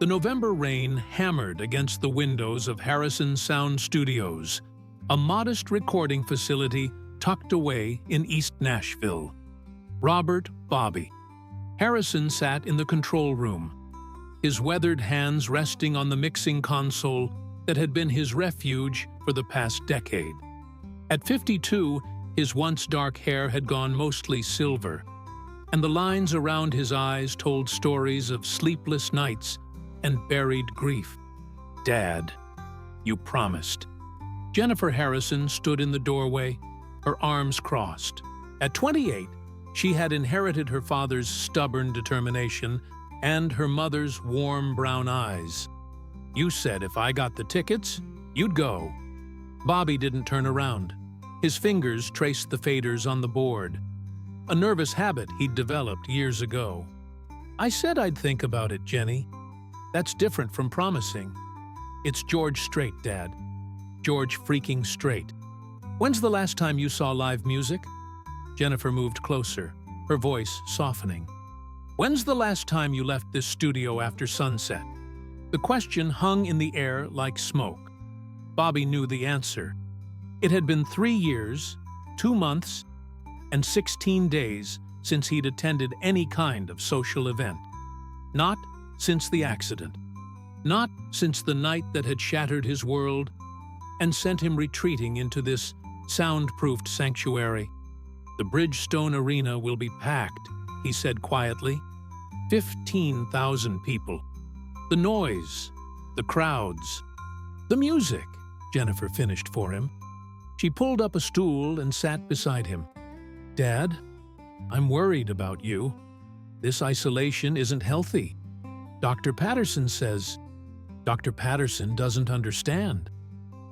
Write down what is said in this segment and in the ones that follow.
The November rain hammered against the windows of Harrison Sound Studios, a modest recording facility tucked away in East Nashville. Robert Bobby. Harrison sat in the control room, his weathered hands resting on the mixing console that had been his refuge for the past decade. At 52, his once dark hair had gone mostly silver, and the lines around his eyes told stories of sleepless nights and buried grief. "Dad, you promised." Jennifer Harrison stood in the doorway, her arms crossed. At 28, she had inherited her father's stubborn determination and her mother's warm brown eyes. "You said if I got the tickets, you'd go." Bobby didn't turn around. His fingers traced the faders on the board, a nervous habit he'd developed years ago. "I said I'd think about it, Jenny. That's different from promising. It's George Strait, Dad. George freaking Strait. When's the last time you saw live music?" Jennifer moved closer, her voice softening. "When's the last time you left this studio after sunset?" The question hung in the air like smoke. Bobby knew the answer. It had been 3 years, 2 months, and 16 days since he'd attended any kind of social event. Not since the accident. Not since the night that had shattered his world and sent him retreating into this soundproofed sanctuary. "The Bridgestone Arena will be packed," he said quietly. 15,000 people. The noise, the crowds, the music, Jennifer finished for him. She pulled up a stool and sat beside him. "Dad, I'm worried about you. This isolation isn't healthy. Dr. Patterson says..." "Dr. Patterson doesn't understand."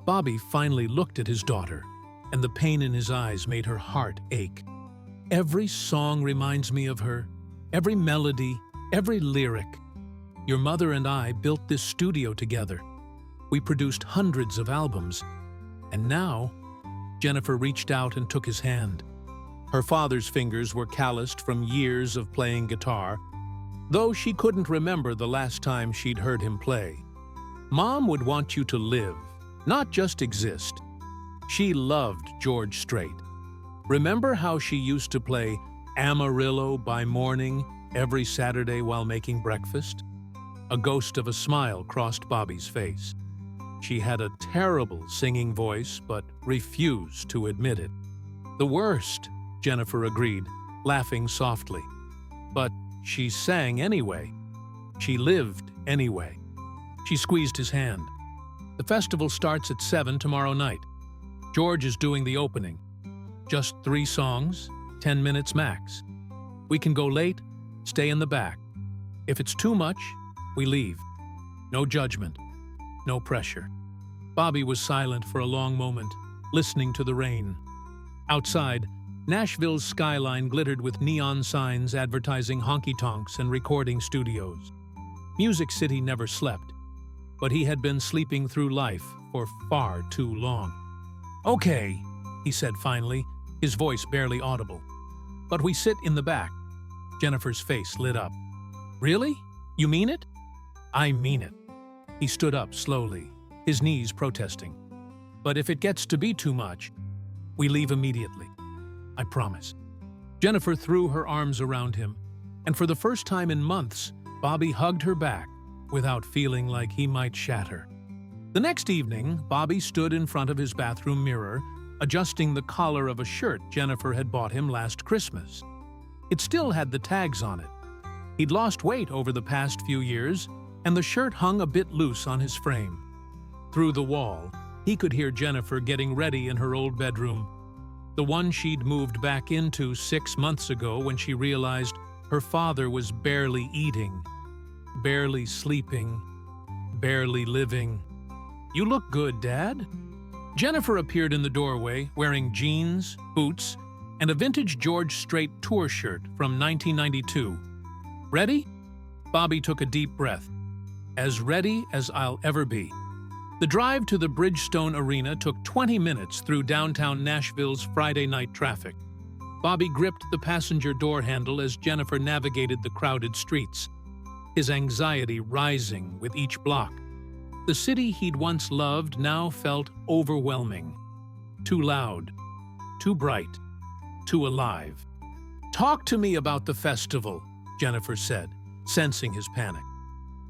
Bobby finally looked at his daughter, and the pain in his eyes made her heart ache. "Every song reminds me of her, every melody, every lyric. Your mother and I built this studio together. We produced hundreds of albums. And now..." Jennifer reached out and took his hand. Her father's fingers were calloused from years of playing guitar, though she couldn't remember the last time she'd heard him play. "Mom would want you to live, not just exist." She loved George Strait. Remember how she used to play Amarillo by morning every Saturday while making breakfast? A ghost of a smile crossed Bobby's face. She had a terrible singing voice, but refused to admit it. "The worst," Jennifer agreed, laughing softly. "But she sang anyway. She lived anyway." She squeezed his hand. "The festival starts at 7 tomorrow night. George is doing the opening. Just 3 songs, 10 minutes max. We can go late, stay in the back. If it's too much, we leave. No judgment, no pressure." Bobby was silent for a long moment, listening to the rain. Outside, Nashville's skyline glittered with neon signs advertising honky-tonks and recording studios. Music City never slept, but he had been sleeping through life for far too long. "Okay," he said finally, his voice barely audible. "But we sit in the back." Jennifer's face lit up. "Really? You mean it?" "I mean it." He stood up slowly, his knees protesting. "But if it gets to be too much, we leave immediately. I promise." Jennifer threw her arms around him, and for the first time in months, Bobby hugged her back without feeling like he might shatter. The next evening, Bobby stood in front of his bathroom mirror, adjusting the collar of a shirt Jennifer had bought him last Christmas. It still had the tags on it. He'd lost weight over the past few years, and the shirt hung a bit loose on his frame. Through the wall, he could hear Jennifer getting ready in her old bedroom, the one she'd moved back into 6 months ago when she realized her father was barely eating, barely sleeping, barely living. "You look good, Dad." Jennifer appeared in the doorway, wearing jeans, boots, and a vintage George Strait tour shirt from 1992. "Ready?" Bobby took a deep breath. "As ready as I'll ever be." The drive to the Bridgestone Arena took 20 minutes through downtown Nashville's Friday night traffic. Bobby gripped the passenger door handle as Jennifer navigated the crowded streets. his anxiety rising with each block. The city he'd once loved now felt overwhelming. Too loud, too bright, too alive. "Talk to me about the festival," Jennifer said, sensing his panic.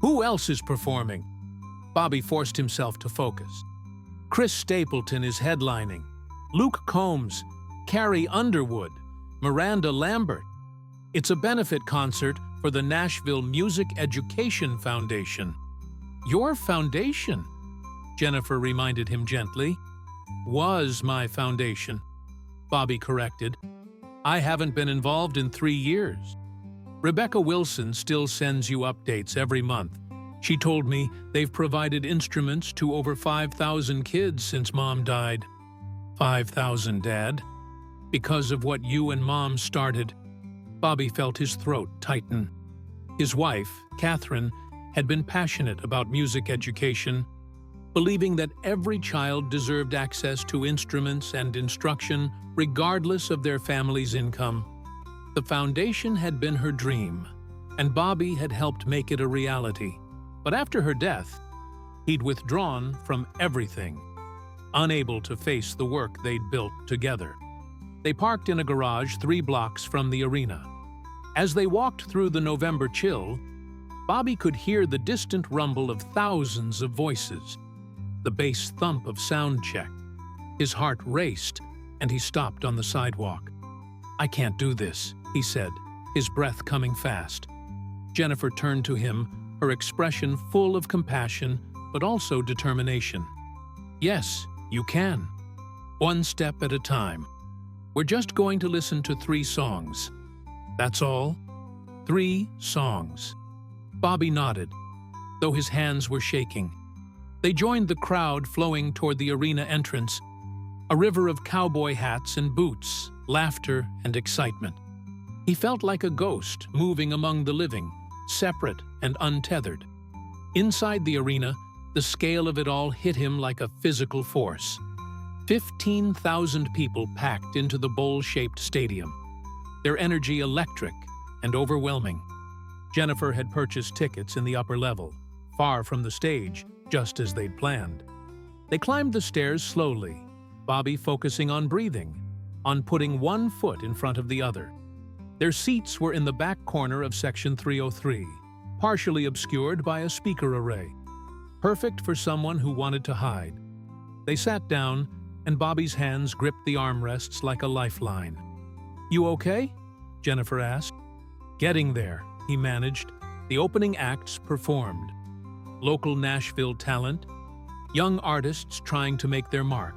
"Who else is performing?" Bobby forced himself to focus. "Chris Stapleton is headlining. Luke Combs, Carrie Underwood, Miranda Lambert. It's a benefit concert for the Nashville Music Education Foundation." "Your foundation?" Jennifer reminded him gently. "Was my foundation," Bobby corrected. "I haven't been involved in 3 years. Rebecca Wilson still sends you updates every month. She told me they've provided instruments to over 5,000 kids since Mom died." "5,000, Dad? Because of what you and Mom started." Bobby felt his throat tighten. His wife, Catherine, had been passionate about music education, believing that every child deserved access to instruments and instruction regardless of their family's income. The foundation had been her dream, and Bobby had helped make it a reality. But after her death, he'd withdrawn from everything, unable to face the work they'd built together. They parked in a garage 3 blocks from the arena. As they walked through the November chill, Bobby could hear the distant rumble of thousands of voices, the bass thump of sound check. His heart raced, and he stopped on the sidewalk. "I can't do this," he said, his breath coming fast. Jennifer turned to him, her expression full of compassion but also determination. "Yes, you can. One step at a time. We're just going to listen to 3 songs. That's all. 3 songs." Bobby nodded, though his hands were shaking. They joined the crowd flowing toward the arena entrance, a river of cowboy hats and boots, laughter and excitement. He felt like a ghost moving among the living, separate and untethered. Inside the arena, the scale of it all hit him like a physical force. 15,000 people packed into the bowl-shaped stadium, their energy electric and overwhelming. Jennifer had purchased tickets in the upper level, far from the stage, just as they'd planned. They climbed the stairs slowly, Bobby focusing on breathing, on putting one foot in front of the other. Their seats were in the back corner of Section 303, partially obscured by a speaker array, perfect for someone who wanted to hide. They sat down, and Bobby's hands gripped the armrests like a lifeline. "You okay?" Jennifer asked. "Getting there," he managed. The opening acts performed. Local Nashville talent, young artists trying to make their mark.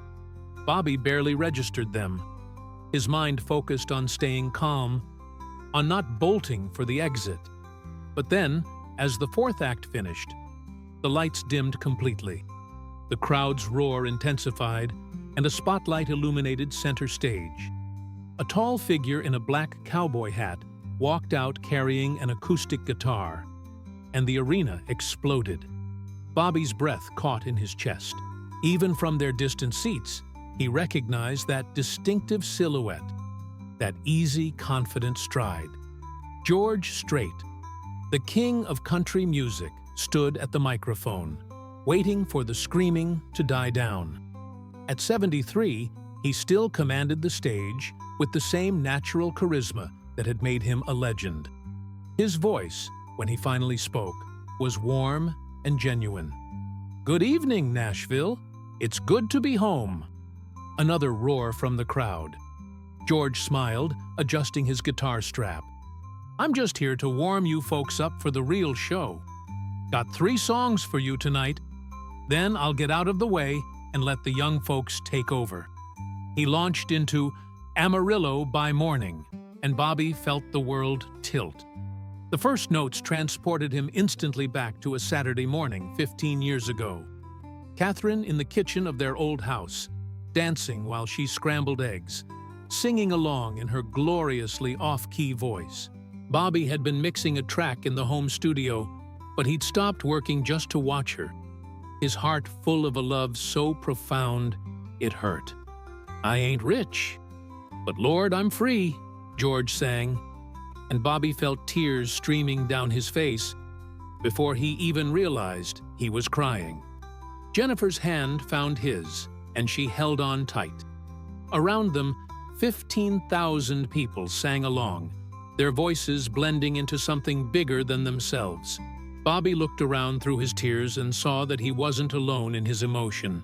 Bobby barely registered them. His mind focused on staying calm, on not bolting for the exit. But then, as the 4th act finished, the lights dimmed completely. The crowd's roar intensified, and a spotlight illuminated center stage. A tall figure in a black cowboy hat walked out carrying an acoustic guitar, and the arena exploded. Bobby's breath caught in his chest. Even from their distant seats, he recognized that distinctive silhouette, that easy, confident stride. George Strait, the king of country music, stood at the microphone, waiting for the screaming to die down. At 73, he still commanded the stage with the same natural charisma that had made him a legend. His voice, when he finally spoke, was warm and genuine. "Good evening, Nashville. It's good to be home." Another roar from the crowd. George smiled, adjusting his guitar strap. "I'm just here to warm you folks up for the real show. Got 3 songs for you tonight. Then I'll get out of the way and let the young folks take over." He launched into Amarillo by Morning, and Bobby felt the world tilt. The first notes transported him instantly back to a Saturday morning 15 years ago. Catherine in the kitchen of their old house, dancing while she scrambled eggs, singing along in her gloriously off-key voice. Bobby had been mixing a track in the home studio, but he'd stopped working just to watch her, his heart full of a love so profound it hurt. "I ain't rich, but Lord, I'm free," George sang, and Bobby felt tears streaming down his face Before he even realized he was crying, Jennifer's hand found his, and she held on tight. Around them, 15,000 people sang along, their voices blending into something bigger than themselves. Bobby looked around through his tears and saw that he wasn't alone in his emotion.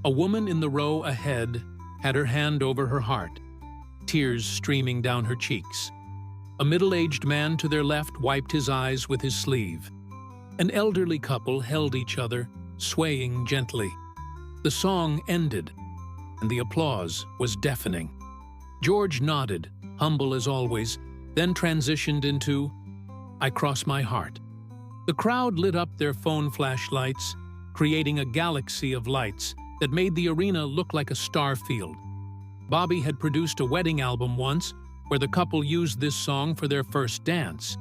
A woman in the row ahead had her hand over her heart, tears streaming down her cheeks. A middle-aged man to their left wiped his eyes with his sleeve. An elderly couple held each other, swaying gently. The song ended, and the applause was deafening. George nodded, humble as always, then transitioned into, "I cross my heart." The crowd lit up their phone flashlights, creating a galaxy of lights that made the arena look like a star field. Bobby had produced a wedding album once where the couple used this song for their first dance.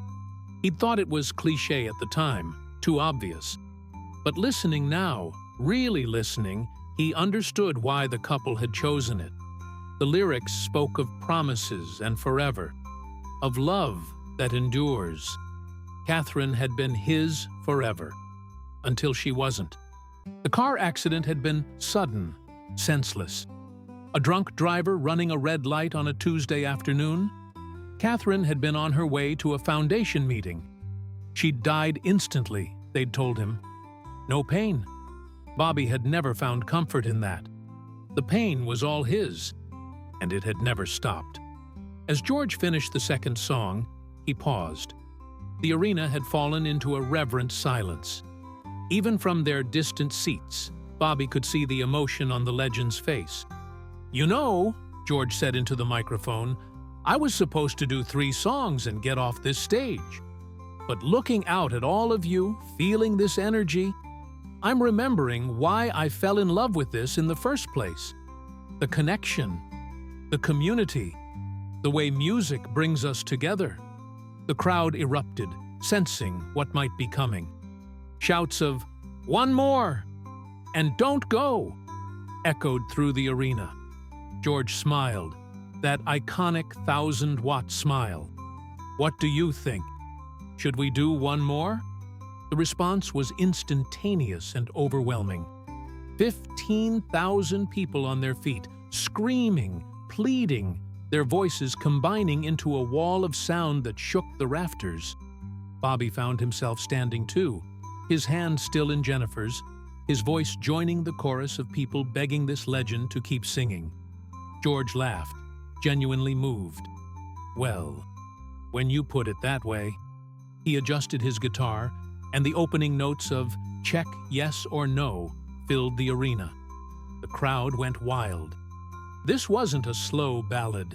He'd thought it was cliché at the time, too obvious. But listening now, really listening, he understood why the couple had chosen it. The lyrics spoke of promises and forever, of love that endures. Catherine had been his forever, until she wasn't. The car accident had been sudden, senseless. A drunk driver running a red light on a Tuesday afternoon? Catherine had been on her way to a foundation meeting. She'd died instantly, they'd told him. No pain. Bobby had never found comfort in that. The pain was all his, and it had never stopped. As George finished the second song, he paused. The arena had fallen into a reverent silence. Even from their distant seats, Bobby could see the emotion on the legend's face. "You know," George said into the microphone, "I was supposed to do 3 songs and get off this stage. But looking out at all of you, feeling this energy, I'm remembering why I fell in love with this in the first place. The connection, the community, the way music brings us together." The crowd erupted, sensing what might be coming. Shouts of, "One more!" and "Don't go!" echoed through the arena. George smiled, that iconic 1,000-watt smile. "What do you think? Should we do one more?" The response was instantaneous and overwhelming. 15,000 people on their feet, screaming, pleading, their voices combining into a wall of sound that shook the rafters. Bobby found himself standing too, his hand still in Jennifer's, his voice joining the chorus of people begging this legend to keep singing. George laughed, genuinely moved. "Well, when you put it that way." He adjusted his guitar, and the opening notes of "Check Yes or No" filled the arena. The crowd went wild. This wasn't a slow ballad.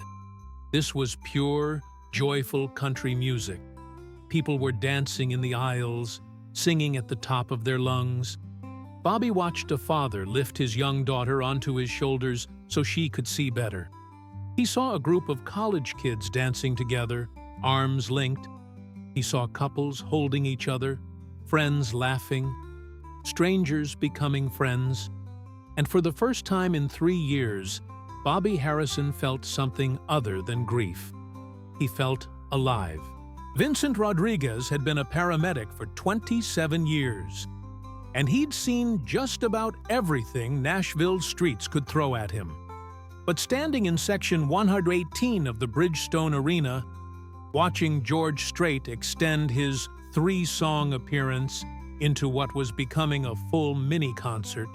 This was pure, joyful country music. People were dancing in the aisles, singing at the top of their lungs. Bobby watched a father lift his young daughter onto his shoulders so she could see better. He saw a group of college kids dancing together, arms linked. He saw couples holding each other, friends laughing, strangers becoming friends. And for the first time in 3 years, Bobby Harrison felt something other than grief. He felt alive. Vincent Rodriguez had been a paramedic for 27 years, and he'd seen just about everything Nashville's streets could throw at him. But standing in section 118 of the Bridgestone Arena, watching George Strait extend his 3-song appearance into what was becoming a full mini-concert,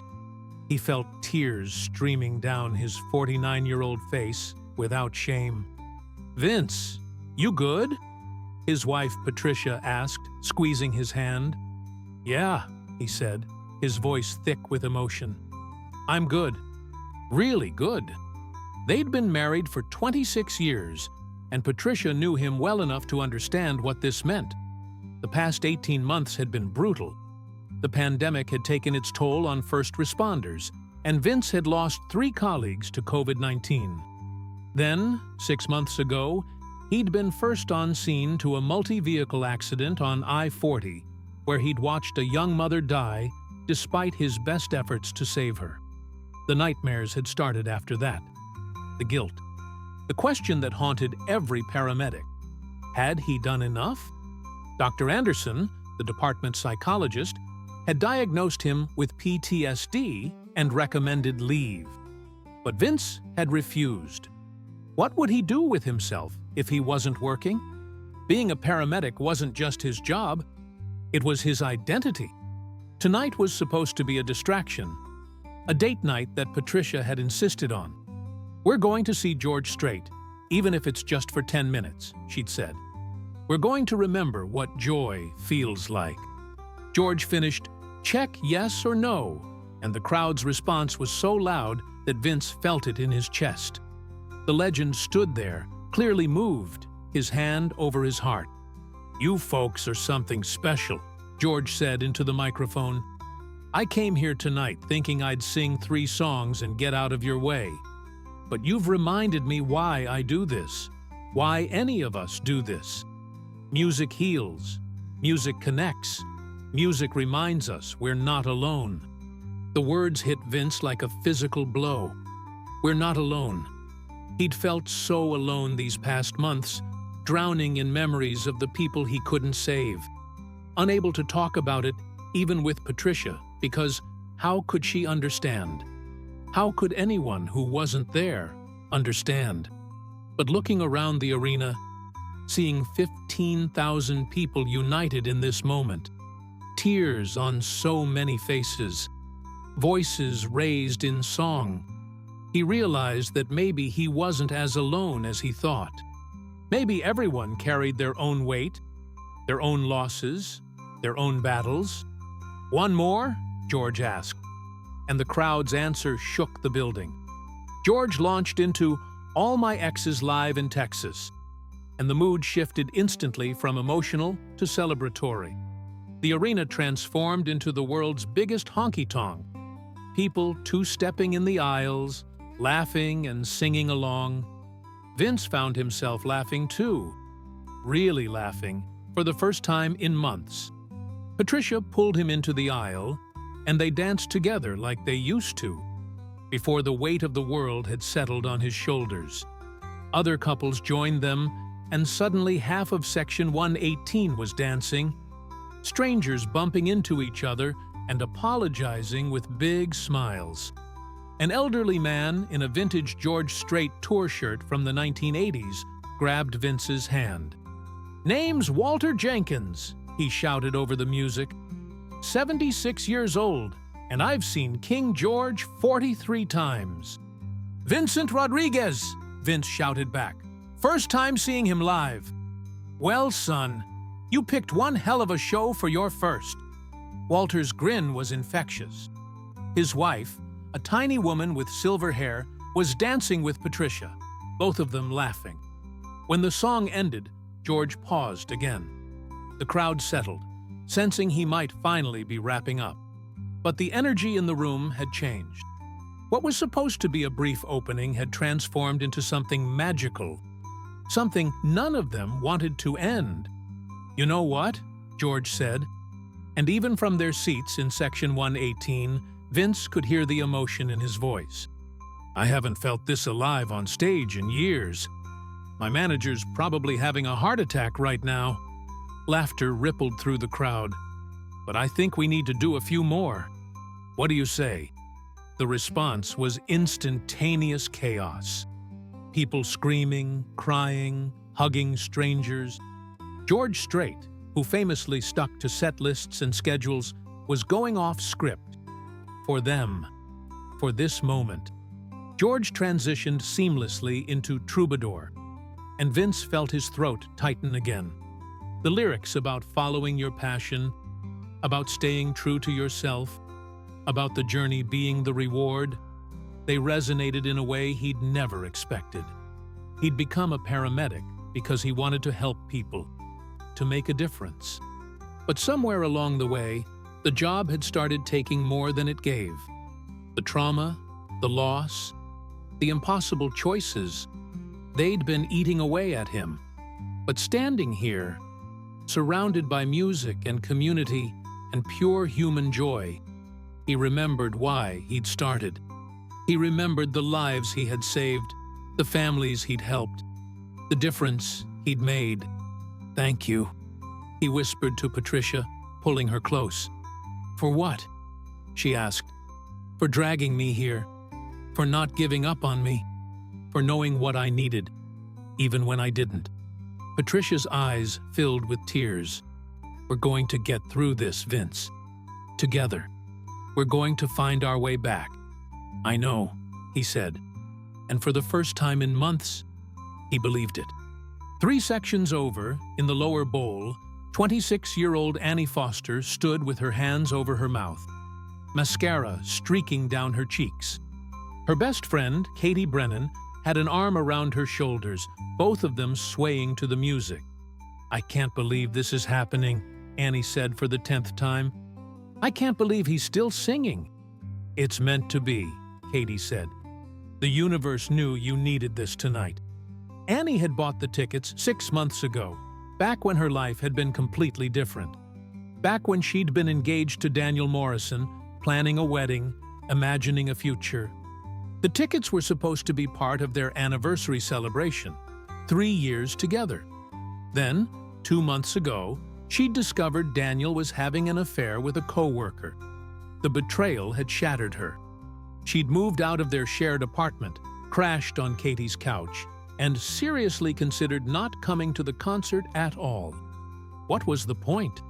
he felt tears streaming down his 49-year-old face without shame. "Vince, you good?" his wife Patricia asked, squeezing his hand. "Yeah," he said, his voice thick with emotion. "I'm good. Really good." They'd been married for 26 years, and Patricia knew him well enough to understand what this meant. The past 18 months had been brutal. The pandemic had taken its toll on first responders, and Vince had lost 3 colleagues to COVID-19. Then, 6 months ago, he'd been first on scene to a multi-vehicle accident on I-40, where he'd watched a young mother die despite his best efforts to save her. The nightmares had started after that. The guilt. The question that haunted every paramedic. Had he done enough? Dr. Anderson, the department psychologist, had diagnosed him with PTSD and recommended leave. But Vince had refused. What would he do with himself if he wasn't working? Being a paramedic wasn't just his job, it was his identity. Tonight was supposed to be a distraction, a date night that Patricia had insisted on. "We're going to see George Strait, even if it's just for 10 minutes, she'd said. "We're going to remember what joy feels like." George finished, "Check yes or no," and the crowd's response was so loud that Vince felt it in his chest. The legend stood there, clearly moved, his hand over his heart. "You folks are something special," George said into the microphone. "I came here tonight thinking I'd sing 3 songs and get out of your way. But you've reminded me why I do this, why any of us do this. Music heals, music connects, music reminds us we're not alone." The words hit Vince like a physical blow. We're not alone. He'd felt so alone these past months, drowning in memories of the people he couldn't save. Unable to talk about it, even with Patricia, because how could she understand? How could anyone who wasn't there understand? But looking around the arena, seeing 15,000 people united in this moment, tears on so many faces, voices raised in song, he realized that maybe he wasn't as alone as he thought. Maybe everyone carried their own weight, their own losses, their own battles. "One more?" George asked, and the crowd's answer shook the building. George launched into "All My Exes Live in Texas," and the mood shifted instantly from emotional to celebratory. The arena transformed into the world's biggest honky-tonk. People two-stepping in the aisles, laughing and singing along. Vince found himself laughing too, really laughing, for the first time in months. Patricia pulled him into the aisle, and they danced together like they used to, before the weight of the world had settled on his shoulders. Other couples joined them, and suddenly half of Section 118 was dancing, strangers bumping into each other and apologizing with big smiles. An elderly man in a vintage George Strait tour shirt from the 1980s grabbed Vince's hand. "Name's Walter Jenkins," he shouted over the music. "76 years old, and I've seen King George 43 times. "Vincent Rodriguez," Vince shouted back. "First time seeing him live." "Well, son, you picked one hell of a show for your first." Walter's grin was infectious. His wife, a tiny woman with silver hair, was dancing with Patricia, both of them laughing. When the song ended, George paused again. The crowd settled, sensing he might finally be wrapping up. But the energy in the room had changed. What was supposed to be a brief opening had transformed into something magical, something none of them wanted to end. "You know what?" George said. And even from their seats in Section 118, Vince could hear the emotion in his voice. "I haven't felt this alive on stage in years. My manager's probably having a heart attack right now." Laughter rippled through the crowd. "But I think we need to do a few more. What do you say?" The response was instantaneous chaos. People screaming, crying, hugging strangers. George Strait, who famously stuck to set lists and schedules, was going off script. For them, for this moment. George transitioned seamlessly into troubadour, and Vince felt his throat tighten again. The lyrics about following your passion, about staying true to yourself, about the journey being the reward, they resonated in a way he'd never expected. He'd become a paramedic because he wanted to help people, to make a difference. But somewhere along the way, the job had started taking more than it gave. The trauma, the loss, the impossible choices, they'd been eating away at him. But standing here, surrounded by music and community and pure human joy, he remembered why he'd started. He remembered the lives he had saved, the families he'd helped, the difference he'd made. "Thank you," he whispered to Patricia, pulling her close. "For what?" she asked. "For dragging me here. For not giving up on me. For knowing what I needed, even when I didn't." Patricia's eyes filled with tears. "We're going to get through this, Vince. Together. We're going to find our way back." "I know," he said. And for the first time in months, he believed it. 3 sections over, in the lower bowl, 26-year-old Annie Foster stood with her hands over her mouth, mascara streaking down her cheeks. Her best friend, Katie Brennan, had an arm around her shoulders, both of them swaying to the music. "I can't believe this is happening," Annie said for the 10th time. "I can't believe he's still singing." "It's meant to be," Katie said. "The universe knew you needed this tonight." Annie had bought the tickets 6 months ago, back when her life had been completely different. Back when she'd been engaged to Daniel Morrison, planning a wedding, imagining a future. The tickets were supposed to be part of their anniversary celebration, 3 years together. Then, 2 months ago, she'd discovered Daniel was having an affair with a co-worker. The betrayal had shattered her. She'd moved out of their shared apartment, crashed on Katie's couch, and seriously considered not coming to the concert at all. What was the point?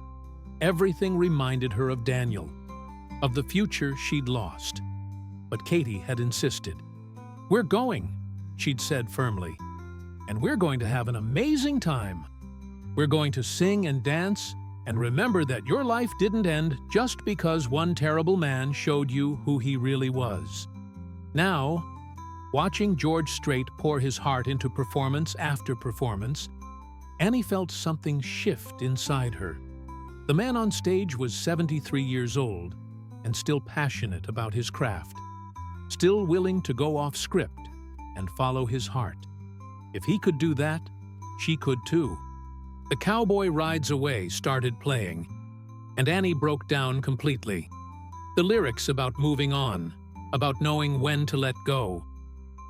Everything reminded her of Daniel, of the future she'd lost. But Katie had insisted. "We're going," she'd said firmly. "And we're going to have an amazing time. We're going to sing and dance, and remember that your life didn't end just because one terrible man showed you who he really was." Now, watching George Strait pour his heart into performance after performance, Annie felt something shift inside her. The man on stage was 73 years old and still passionate about his craft, still willing to go off script and follow his heart. If he could do that, she could too. The Cowboy Rides Away started playing, and Annie broke down completely. The lyrics about moving on, about knowing when to let go,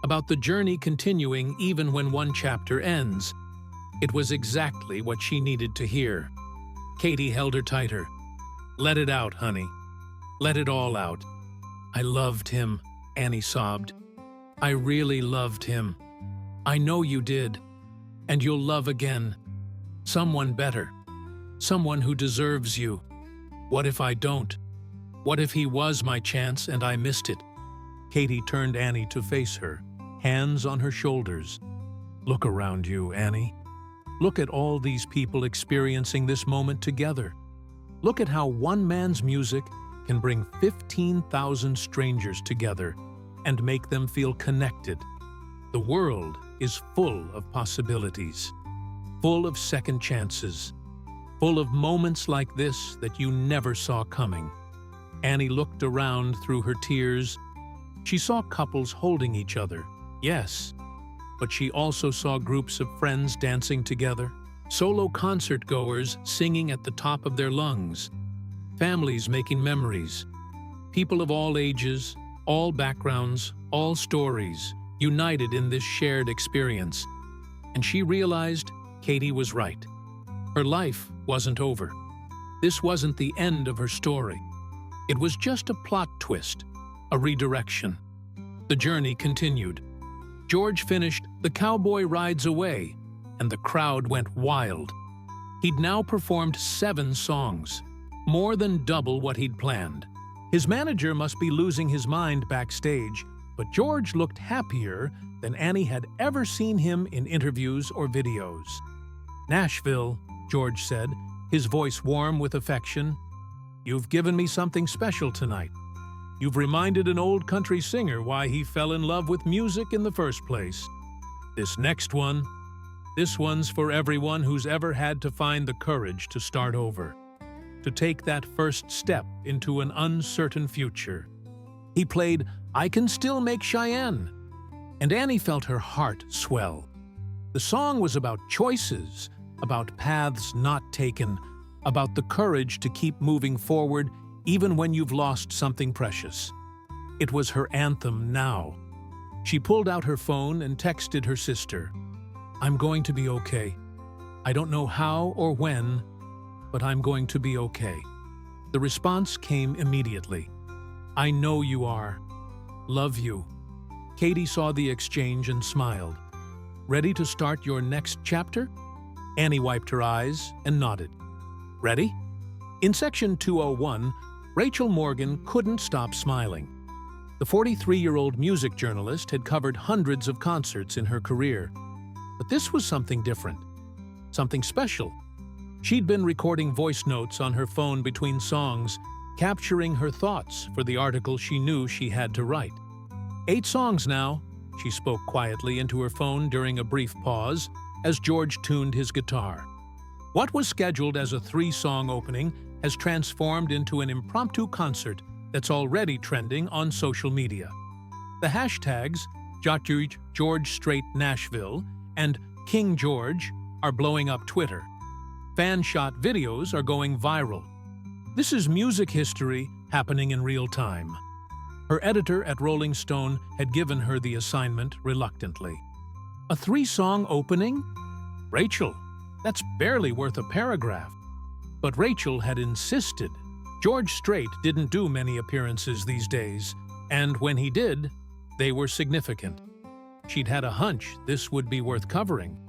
about the journey continuing even when one chapter ends. It was exactly what she needed to hear. Katie held her tighter. "Let it out, honey. Let it all out." "I loved him," Annie sobbed. "I really loved him. I know you did. And you'll love again. Someone better. Someone who deserves you. What if I don't? What if he was my chance and I missed it?" Katie turned Annie to face her, hands on her shoulders. "Look around you, Annie. Look at all these people experiencing this moment together. Look at how one man's music can bring 15,000 strangers together and make them feel connected. The world is full of possibilities, full of second chances, full of moments like this that you never saw coming." Annie looked around through her tears. She saw couples holding each other, yes, but she also saw groups of friends dancing together, solo concert goers singing at the top of their lungs, families making memories, people of all ages, all backgrounds, all stories, united in this shared experience. And she realized Katie was right. Her life wasn't over. This wasn't the end of her story. It was just a plot twist, a redirection. The journey continued. George finished "The Cowboy Rides Away," and the crowd went wild. He'd now performed 7 songs, more than double what he'd planned. His manager must be losing his mind backstage, but George looked happier than Annie had ever seen him in interviews or videos. "Nashville," George said, his voice warm with affection. "You've given me something special tonight. You've reminded an old country singer why he fell in love with music in the first place. This one's for everyone who's ever had to find the courage to start over, to take that first step into an uncertain future." He played "I Can Still Make Cheyenne," and Annie felt her heart swell. The song was about choices, about paths not taken, about the courage to keep moving forward even when you've lost something precious. It was her anthem now. She pulled out her phone and texted her sister. "I'm going to be okay. I don't know how or when, but I'm going to be okay." The response came immediately. "I know you are. Love you." Katie saw the exchange and smiled. "Ready to start your next chapter?" Annie wiped her eyes and nodded. "Ready?" In section 201, Rachel Morgan couldn't stop smiling. The 43-year-old music journalist had covered hundreds of concerts in her career. But this was something different, something special. She'd been recording voice notes on her phone between songs, capturing her thoughts for the article she knew she had to write. 8 songs now, she spoke quietly into her phone during a brief pause as George tuned his guitar. What was scheduled as a 3-song opening has transformed into an impromptu concert that's already trending on social media. The hashtags George Strait Nashville and King George are blowing up Twitter. Fan-shot videos are going viral. This is music history happening in real time. Her editor at Rolling Stone had given her the assignment reluctantly. A 3-song opening? Rachel, that's barely worth a paragraph. But Rachel had insisted. George Strait didn't do many appearances these days, and when he did, they were significant. She'd had a hunch this would be worth covering.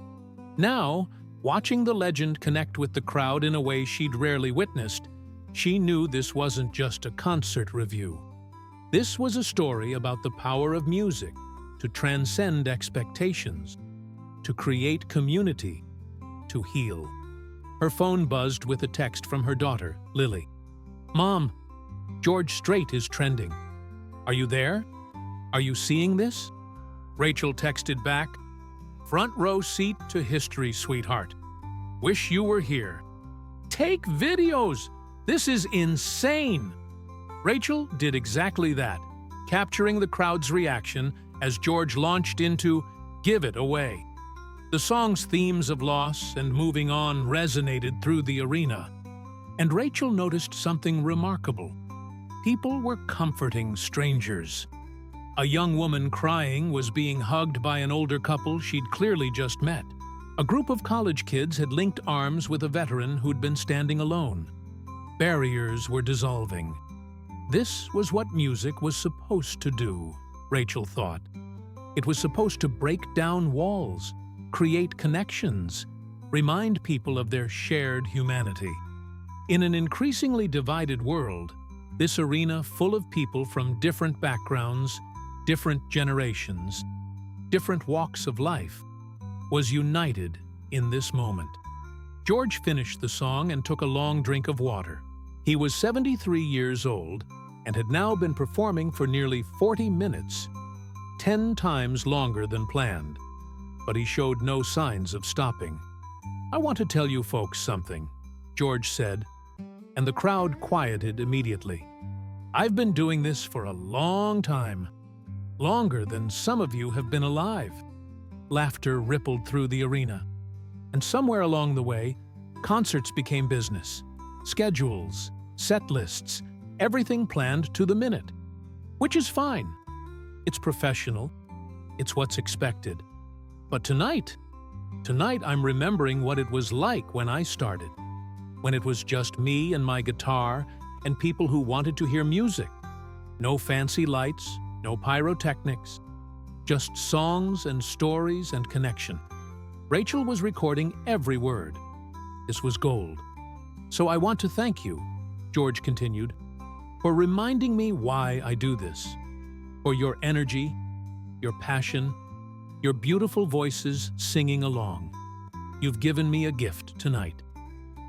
Now, watching the legend connect with the crowd in a way she'd rarely witnessed, she knew this wasn't just a concert review. This was a story about the power of music to transcend expectations, to create community, to heal. Her phone buzzed with a text from her daughter, Lily. "Mom, George Strait is trending. Are you there? Are you seeing this?" Rachel texted back, "Front row seat to history, sweetheart. Wish you were here. Take videos! This is insane!" Rachel did exactly that, capturing the crowd's reaction as George launched into Give It Away. The song's themes of loss and moving on resonated through the arena. And Rachel noticed something remarkable. People were comforting strangers. A young woman crying was being hugged by an older couple she'd clearly just met. A group of college kids had linked arms with a veteran who'd been standing alone. Barriers were dissolving. This was what music was supposed to do, Rachel thought. It was supposed to break down walls, create connections, remind people of their shared humanity. In an increasingly divided world, this arena full of people from different backgrounds, different generations, different walks of life, was united in this moment. George finished the song and took a long drink of water. He was 73 years old and had now been performing for nearly 40 minutes, 10 times longer than planned. But he showed no signs of stopping. "I want to tell you folks something," George said, and the crowd quieted immediately. "I've been doing this for a long time, longer than some of you have been alive." Laughter rippled through the arena. And somewhere along the way, concerts became business. Schedules, set lists, everything planned to the minute. Which is fine. It's professional. It's what's expected. But tonight I'm remembering what it was like when I started. When it was just me and my guitar and people who wanted to hear music. No fancy lights, no pyrotechnics, just songs and stories and connection. Rachel was recording every word. This was gold. "So I want to thank you," George continued, "for reminding me why I do this, for your energy, your passion, your beautiful voices singing along. You've given me a gift tonight."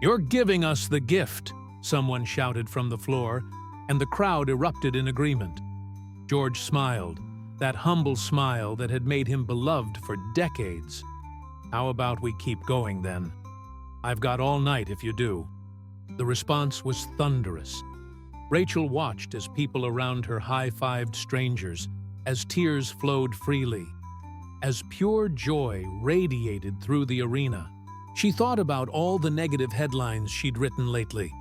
"You're giving us the gift," someone shouted from the floor, and the crowd erupted in agreement. George smiled, that humble smile that had made him beloved for decades. "How about we keep going then? I've got all night if you do." The response was thunderous. Rachel watched as people around her high-fived strangers, as tears flowed freely, as pure joy radiated through the arena. She thought about all the negative headlines she'd written lately,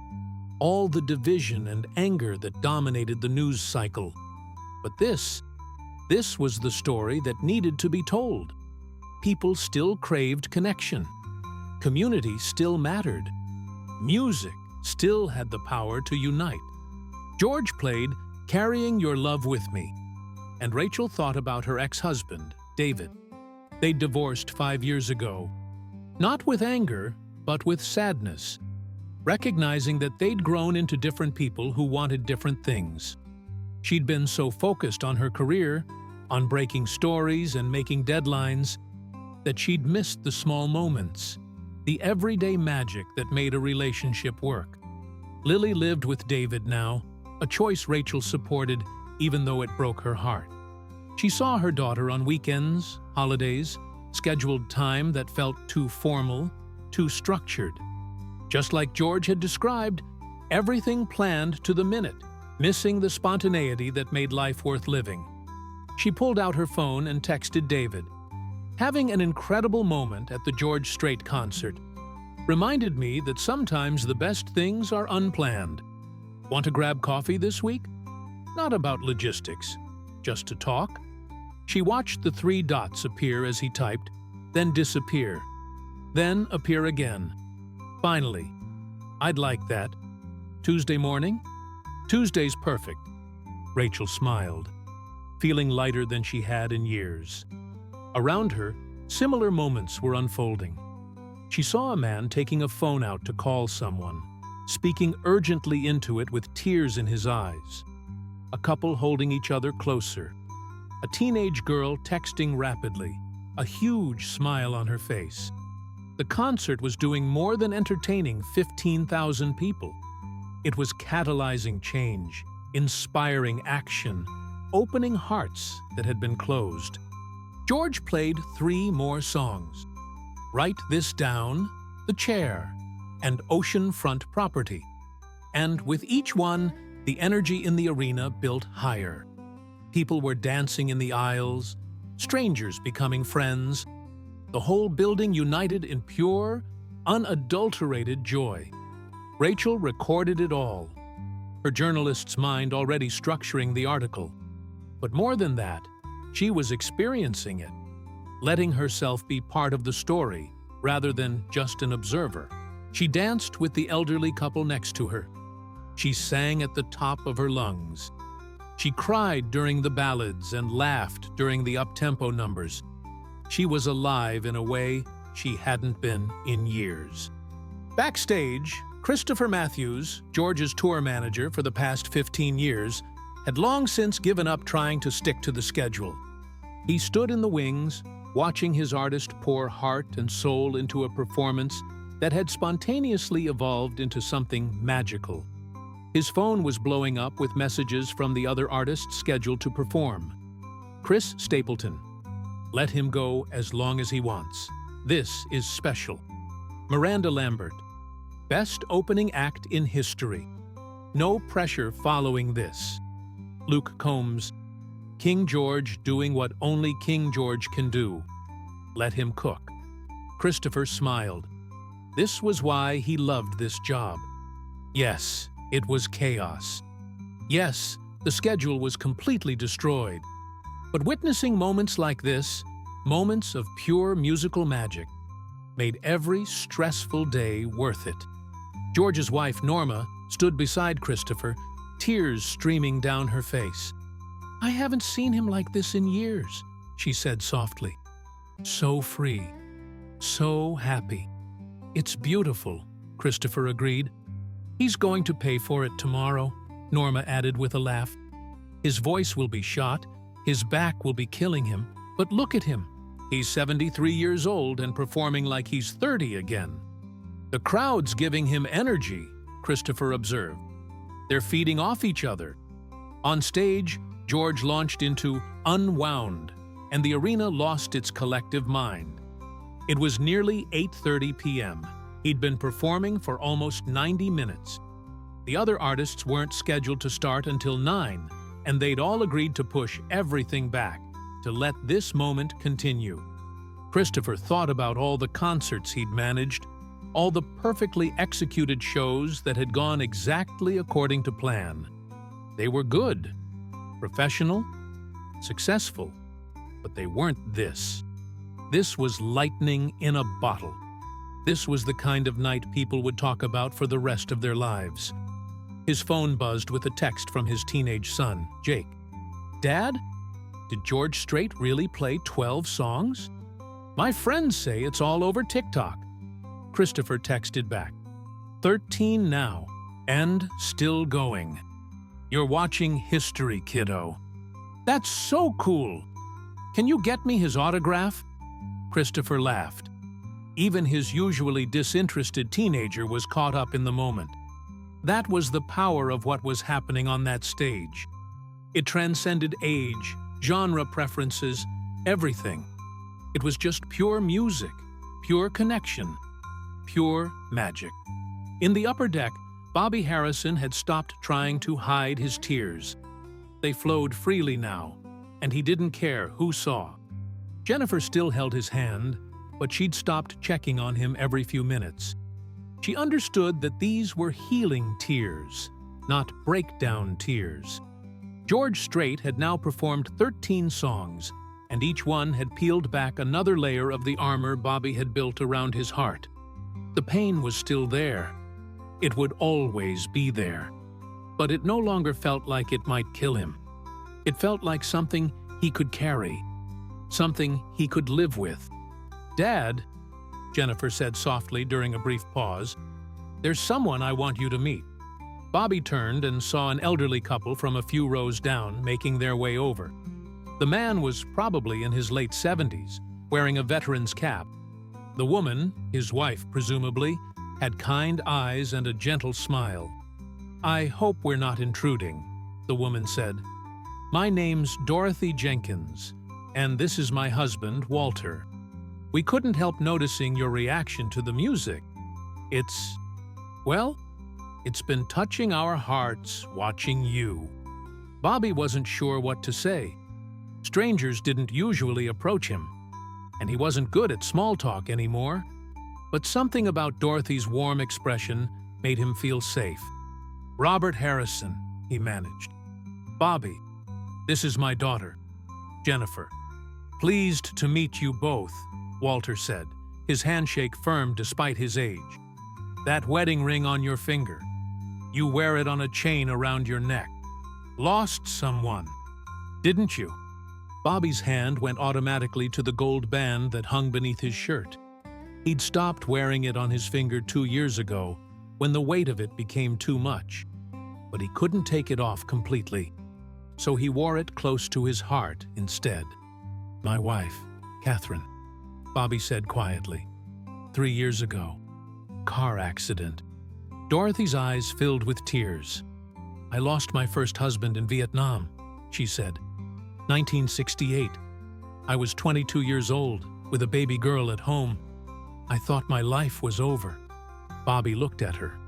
all the division and anger that dominated the news cycle. But this was the story that needed to be told. People still craved connection. Community still mattered. Music still had the power to unite. George played Carrying Your Love With Me, and Rachel thought about her ex-husband, David. They'd divorced 5 years ago, not with anger, but with sadness, recognizing that they'd grown into different people who wanted different things. She'd been so focused on her career, on breaking stories and making deadlines, that she'd missed the small moments, the everyday magic that made a relationship work. Lily lived with David now, a choice Rachel supported even though it broke her heart. She saw her daughter on weekends, holidays, scheduled time that felt too formal, too structured. Just like George had described, everything planned to the minute, missing the spontaneity that made life worth living. She pulled out her phone and texted David. Having an incredible moment at the George Strait concert reminded me that sometimes the best things are unplanned. Want to grab coffee this week? Not about logistics, just to talk. She watched the 3 dots appear as he typed, then disappear, then appear again. Finally, I'd like that. Tuesday morning? Tuesday's perfect. Rachel smiled, feeling lighter than she had in years. Around her, similar moments were unfolding. She saw a man taking a phone out to call someone, speaking urgently into it with tears in his eyes. A couple holding each other closer. A teenage girl texting rapidly, a huge smile on her face. The concert was doing more than entertaining 15,000 people. It was catalyzing change, inspiring action, opening hearts that had been closed. George played 3 more songs. Write This Down, The Chair, and Oceanfront Property. And with each one, the energy in the arena built higher. People were dancing in the aisles, strangers becoming friends, the whole building united in pure, unadulterated joy. Rachel recorded it all, her journalist's mind already structuring the article. But more than that, she was experiencing it, letting herself be part of the story rather than just an observer. She danced with the elderly couple next to her. She sang at the top of her lungs. She cried during the ballads and laughed during the up-tempo numbers. She was alive in a way she hadn't been in years. Backstage, Christopher Matthews, George's tour manager for the past 15 years, had long since given up trying to stick to the schedule. He stood in the wings, watching his artist pour heart and soul into a performance that had spontaneously evolved into something magical. His phone was blowing up with messages from the other artists scheduled to perform. Chris Stapleton. Let him go as long as he wants. This is special. Miranda Lambert. Best opening act in history. No pressure following this. Luke Combs. King George doing what only King George can do. Let him cook. Christopher smiled. This was why he loved this job. Yes, it was chaos. Yes, the schedule was completely destroyed. But witnessing moments like this, moments of pure musical magic, made every stressful day worth it. George's wife, Norma, stood beside Christopher, tears streaming down her face. I haven't seen him like this in years, she said softly. So free, so happy. It's beautiful, Christopher agreed. He's going to pay for it tomorrow, Norma added with a laugh. His voice will be shot, his back will be killing him, but look at him. He's 73 years old and performing like he's 30 again. The crowd's giving him energy, Christopher observed. They're feeding off each other. On stage, George launched into Unwound, and the arena lost its collective mind. It was nearly 8:30 p.m. He'd been performing for almost 90 minutes. The other artists weren't scheduled to start until 9, and they'd all agreed to push everything back, to let this moment continue. Christopher thought about all the concerts he'd managed, all the perfectly executed shows that had gone exactly according to plan. They were good, professional, successful, but they weren't this. This was lightning in a bottle. This was the kind of night people would talk about for the rest of their lives. His phone buzzed with a text from his teenage son, Jake. "Dad, did George Strait really play 12 songs? My friends say it's all over TikTok." Christopher texted back, "13 now, and still going. You're watching history, kiddo." "That's so cool. Can you get me his autograph?" Christopher laughed. Even his usually disinterested teenager was caught up in the moment. That was the power of what was happening on that stage. It transcended age, genre preferences, everything. It was just pure music, pure connection, pure magic. In the upper deck, Bobby Harrison had stopped trying to hide his tears. They flowed freely now, and he didn't care who saw. Jennifer still held his hand, but she'd stopped checking on him every few minutes. She understood that these were healing tears, not breakdown tears. George Strait had now performed 13 songs, and each one had peeled back another layer of the armor Bobby had built around his heart. The pain was still there. It would always be there. But it no longer felt like it might kill him. It felt like something he could carry, something he could live with. "Dad," Jennifer said softly during a brief pause, "there's someone I want you to meet." Bobby turned and saw an elderly couple from a few rows down making their way over. The man was probably in his late 70s, wearing a veteran's cap. The woman, his wife presumably, had kind eyes and a gentle smile. "I hope we're not intruding," the woman said. "My name's Dorothy Jenkins, and this is my husband, Walter. We couldn't help noticing your reaction to the music. It's been touching our hearts watching you." Bobby wasn't sure what to say. Strangers didn't usually approach him, and he wasn't good at small talk anymore. But something about Dorothy's warm expression made him feel safe. "Robert Harrison," he managed. "Bobby, this is my daughter, Jennifer. Pleased to meet you both," Walter said, his handshake firm despite his age. "That wedding ring on your finger. You wear it on a chain around your neck. Lost someone, didn't you?" Bobby's hand went automatically to the gold band that hung beneath his shirt. He'd stopped wearing it on his finger 2 years ago, when the weight of it became too much. But he couldn't take it off completely, so he wore it close to his heart instead. "My wife, Catherine," Bobby said quietly. 3 years ago. Car accident." Dorothy's eyes filled with tears. "I lost my first husband in Vietnam," she said. 1968. I was 22 years old, with a baby girl at home. I thought my life was over." Bobby looked at her.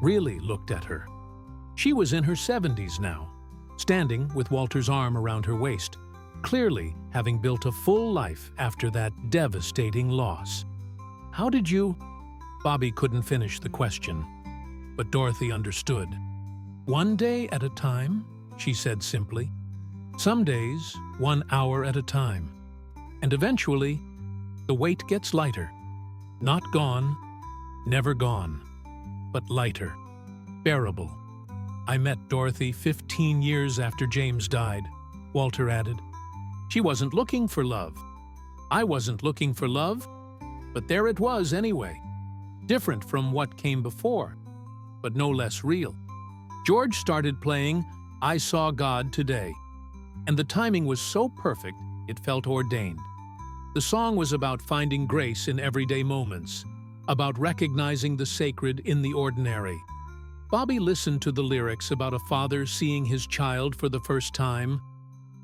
Really looked at her. She was in her 70s now, standing with Walter's arm around her waist, clearly having built a full life after that devastating loss. "How did you—" Bobby couldn't finish the question, but Dorothy understood. "One day at a time," she said simply. "Some days, 1 hour at a time. And eventually, the weight gets lighter. Not gone, never gone, but lighter, bearable." "I met Dorothy 15 years after James died," Walter added. "She wasn't looking for love. I wasn't looking for love, but there it was anyway. Different from what came before, but no less real. George started playing I Saw God Today, and the timing was so perfect it felt ordained. The song was about finding grace in everyday moments, about recognizing the sacred in the ordinary. Bobby listened to the lyrics about a father seeing his child for the first time,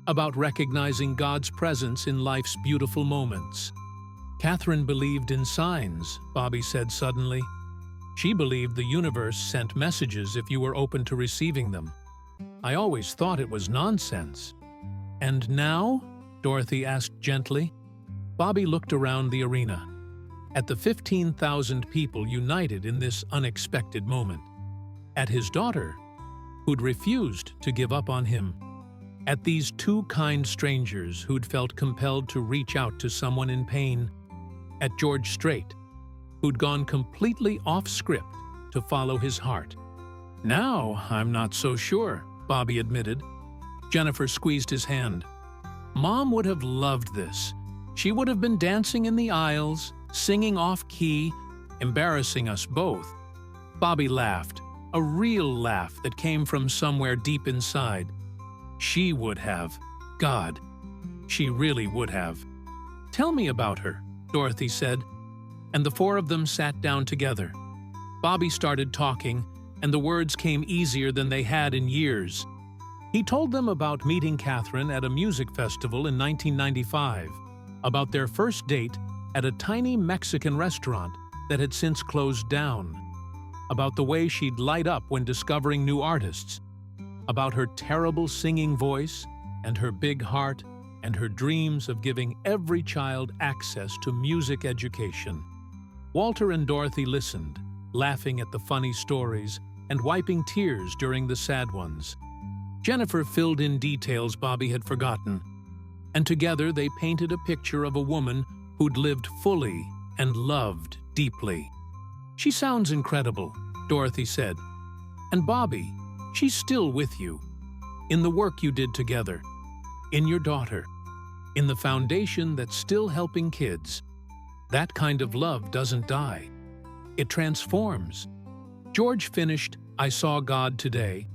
about recognizing God's presence in life's beautiful moments. "Catherine believed in signs," Bobby said suddenly. "She believed the universe sent messages if you were open to receiving them. I always thought it was nonsense." "And now?" Dorothy asked gently. Bobby looked around the arena, at the 15,000 people united in this unexpected moment, at his daughter, who'd refused to give up on him, at these two kind strangers who'd felt compelled to reach out to someone in pain, at George Strait, who'd gone completely off script to follow his heart. "Now, I'm not so sure," Bobby admitted. Jennifer squeezed his hand. "Mom would have loved this. She would have been dancing in the aisles, singing off-key, embarrassing us both." Bobby laughed, a real laugh that came from somewhere deep inside. "She would have. God, she really would have." "Tell me about her," Dorothy said, and the four of them sat down together. Bobby started talking, and the words came easier than they had in years. He told them about meeting Catherine at a music festival in 1995, about their first date at a tiny Mexican restaurant that had since closed down, about the way she'd light up when discovering new artists, about her terrible singing voice and her big heart and her dreams of giving every child access to music education. Walter and Dorothy listened, laughing at the funny stories and wiping tears during the sad ones. Jennifer filled in details Bobby had forgotten, and together they painted a picture of a woman who'd lived fully and loved deeply. "She sounds incredible," Dorothy said. "And Bobby, she's still with you, in the work you did together, in your daughter, in the foundation that's still helping kids. That kind of love doesn't die. It transforms." George finished "I Saw God Today"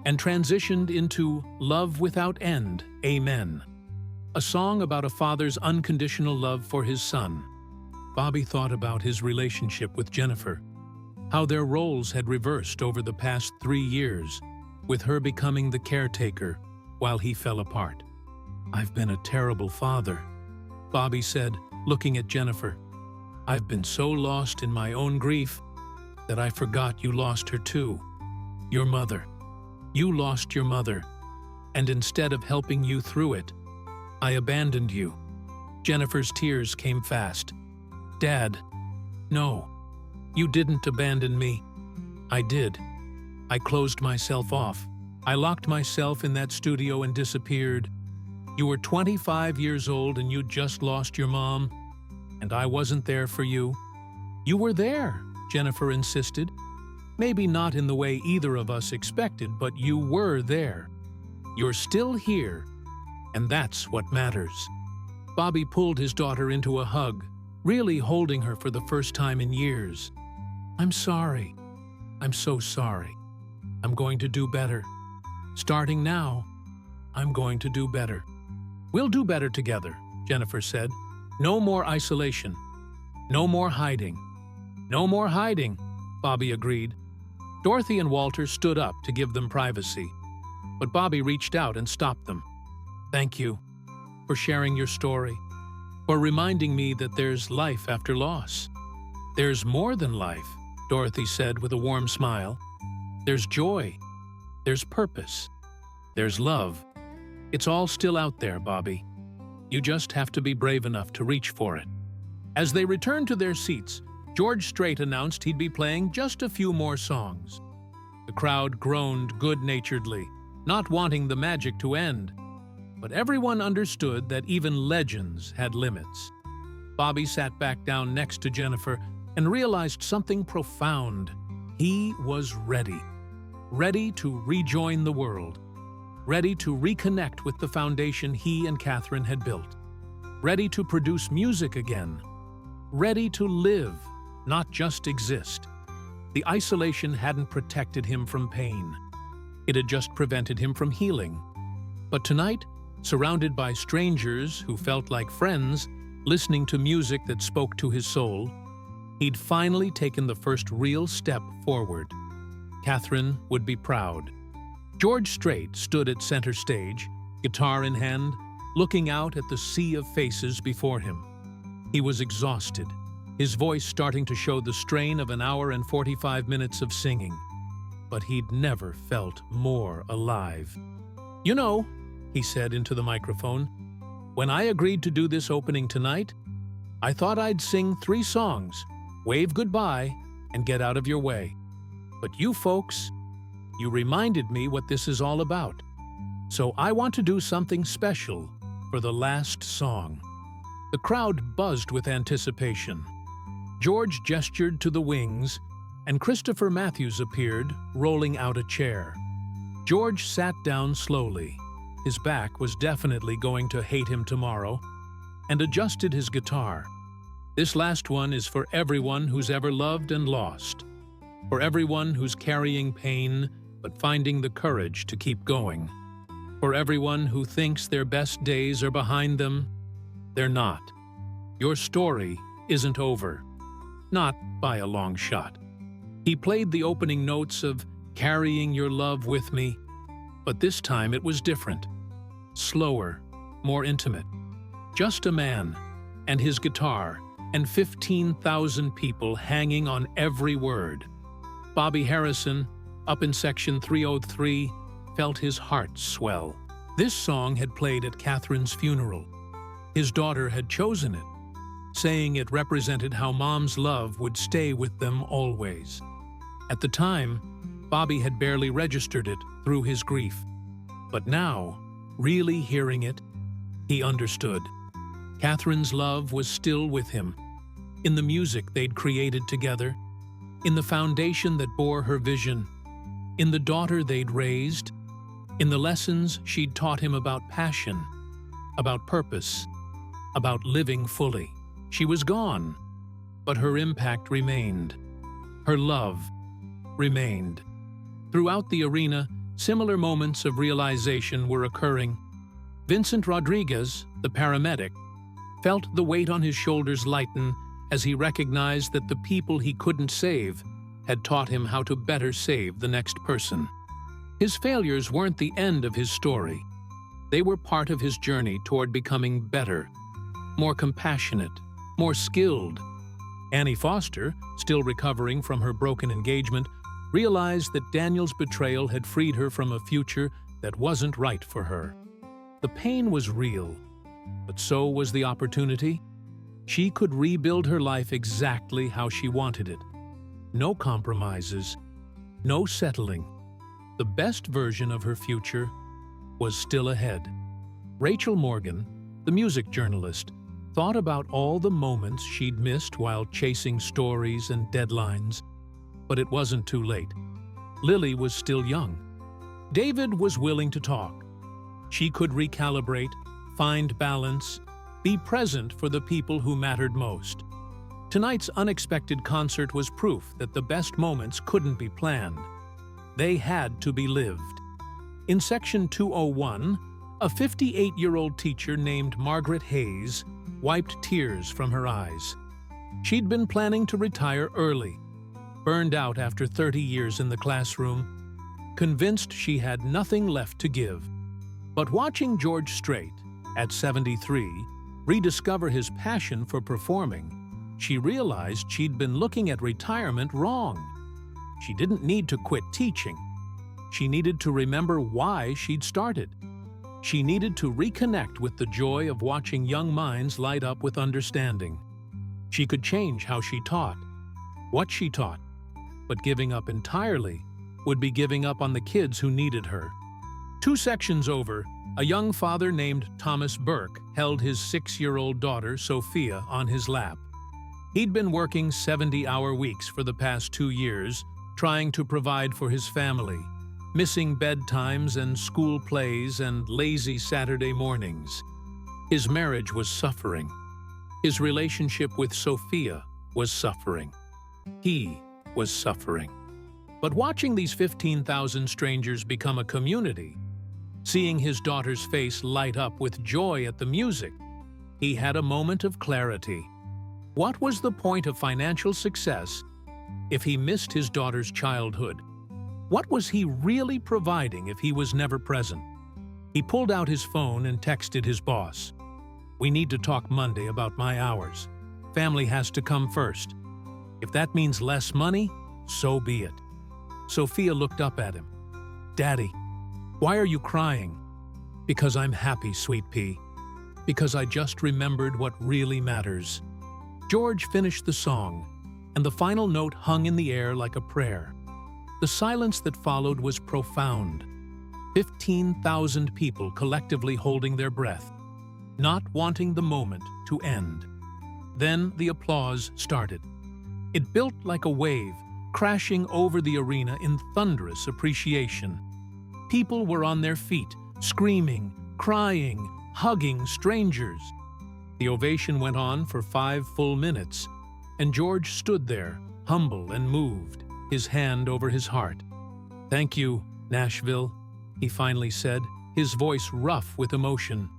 and transitioned into "Love Without End, Amen," a song about a father's unconditional love for his son. Bobby thought about his relationship with Jennifer, how their roles had reversed over the past 3 years, with her becoming the caretaker while he fell apart. "I've been a terrible father," Bobby said, looking at Jennifer. "I've been so lost in my own grief that I forgot you lost her too. Your mother. You lost your mother, and instead of helping you through it, I abandoned you." Jennifer's tears came fast. "Dad, no, you didn't abandon me. I did. I closed myself off. I locked myself in that studio and disappeared. You were 25 years old and you'd just lost your mom, and I wasn't there for you." "You were there," Jennifer insisted. "Maybe not in the way either of us expected, but you were there. You're still here, and that's what matters." Bobby pulled his daughter into a hug, really holding her for the first time in years. "I'm sorry. I'm so sorry. I'm going to do better. Starting now, I'm going to do better." "We'll do better together," Jennifer said. "No more isolation. No more hiding." "No more hiding," Bobby agreed. Dorothy and Walter stood up to give them privacy, but Bobby reached out and stopped them. "Thank you for sharing your story, for reminding me that there's life after loss." "There's more than life," Dorothy said with a warm smile. "There's joy. There's purpose. There's love. It's all still out there, Bobby. You just have to be brave enough to reach for it." As they returned to their seats, George Strait announced he'd be playing just a few more songs. The crowd groaned good-naturedly, not wanting the magic to end. But everyone understood that even legends had limits. Bobby sat back down next to Jennifer and realized something profound. He was ready. Ready to rejoin the world. Ready to reconnect with the foundation he and Catherine had built. Ready to produce music again. Ready to live, not just exist. The isolation hadn't protected him from pain. It had just prevented him from healing. But tonight, surrounded by strangers who felt like friends, listening to music that spoke to his soul, he'd finally taken the first real step forward. Catherine would be proud. George Strait stood at center stage, guitar in hand, looking out at the sea of faces before him. He was exhausted, his voice starting to show the strain of an hour and 45 minutes of singing. But he'd never felt more alive. "You know," he said into the microphone, "when I agreed to do this opening tonight, I thought I'd sing 3 songs, wave goodbye, and get out of your way. But you folks, you reminded me what this is all about. So I want to do something special for the last song." The crowd buzzed with anticipation. George gestured to the wings, and Christopher Matthews appeared, rolling out a chair. George sat down slowly. His back was definitely going to hate him tomorrow, and adjusted his guitar. This last one is for everyone who's ever loved and lost, for everyone who's carrying pain but finding the courage to keep going, for everyone who thinks their best days are behind them. They're not. Your story isn't over. Not by a long shot. He played the opening notes of Carrying Your Love With Me, but this time it was different. Slower, more intimate. Just a man and his guitar and 15,000 people hanging on every word. Bobby Harrison, up in section 303, felt his heart swell. This song had played at Catherine's funeral. His daughter had chosen it, saying it represented how Mom's love would stay with them always. At the time, Bobby had barely registered it through his grief. But now, really hearing it, he understood. Catherine's love was still with him, in the music they'd created together, in the foundation that bore her vision, in the daughter they'd raised, in the lessons she'd taught him about passion, about purpose, about living fully. She was gone, but her impact remained. Her love remained. Throughout the arena, similar moments of realization were occurring. Vincent Rodriguez, the paramedic, felt the weight on his shoulders lighten as he recognized that the people he couldn't save had taught him how to better save the next person. His failures weren't the end of his story. They were part of his journey toward becoming better, more compassionate, more skilled. Annie Foster, still recovering from her broken engagement, realized that Daniel's betrayal had freed her from a future that wasn't right for her. The pain was real, but so was the opportunity. She could rebuild her life exactly how she wanted it. No compromises, no settling. The best version of her future was still ahead. Rachel Morgan, the music journalist, thought about all the moments she'd missed while chasing stories and deadlines. But it wasn't too late. Lily was still young. David was willing to talk. She could recalibrate, find balance, be present for the people who mattered most. Tonight's unexpected concert was proof that the best moments couldn't be planned. They had to be lived. In section 201, a 58-year-old teacher named Margaret Hayes wiped tears from her eyes. She'd been planning to retire early, burned out after 30 years in the classroom, convinced she had nothing left to give. But watching George Strait, at 73, rediscover his passion for performing, she realized she'd been looking at retirement wrong. She didn't need to quit teaching. She needed to remember why she'd started. She needed to reconnect with the joy of watching young minds light up with understanding. She could change how she taught, what she taught, but giving up entirely would be giving up on the kids who needed her. 2 sections over, a young father named Thomas Burke held his 6-year-old daughter, Sophia, on his lap. He'd been working 70-hour weeks for the past 2 years, trying to provide for his family, missing bedtimes and school plays and lazy Saturday mornings. His marriage was suffering. His relationship with Sophia was suffering. He was suffering. But watching these 15,000 strangers become a community, seeing his daughter's face light up with joy at the music, he had a moment of clarity. What was the point of financial success if he missed his daughter's childhood? What was he really providing if he was never present? He pulled out his phone and texted his boss. "We need to talk Monday about my hours. Family has to come first. If that means less money, so be it." Sophia looked up at him. "Daddy, why are you crying?" "Because I'm happy, sweet pea. Because I just remembered what really matters." George finished the song, and the final note hung in the air like a prayer. The silence that followed was profound. 15,000 people collectively holding their breath, not wanting the moment to end. Then the applause started. It built like a wave, crashing over the arena in thunderous appreciation. People were on their feet, screaming, crying, hugging strangers. The ovation went on for 5 full minutes, and George stood there, humble and moved, his hand over his heart. "Thank you, Nashville," he finally said, his voice rough with emotion.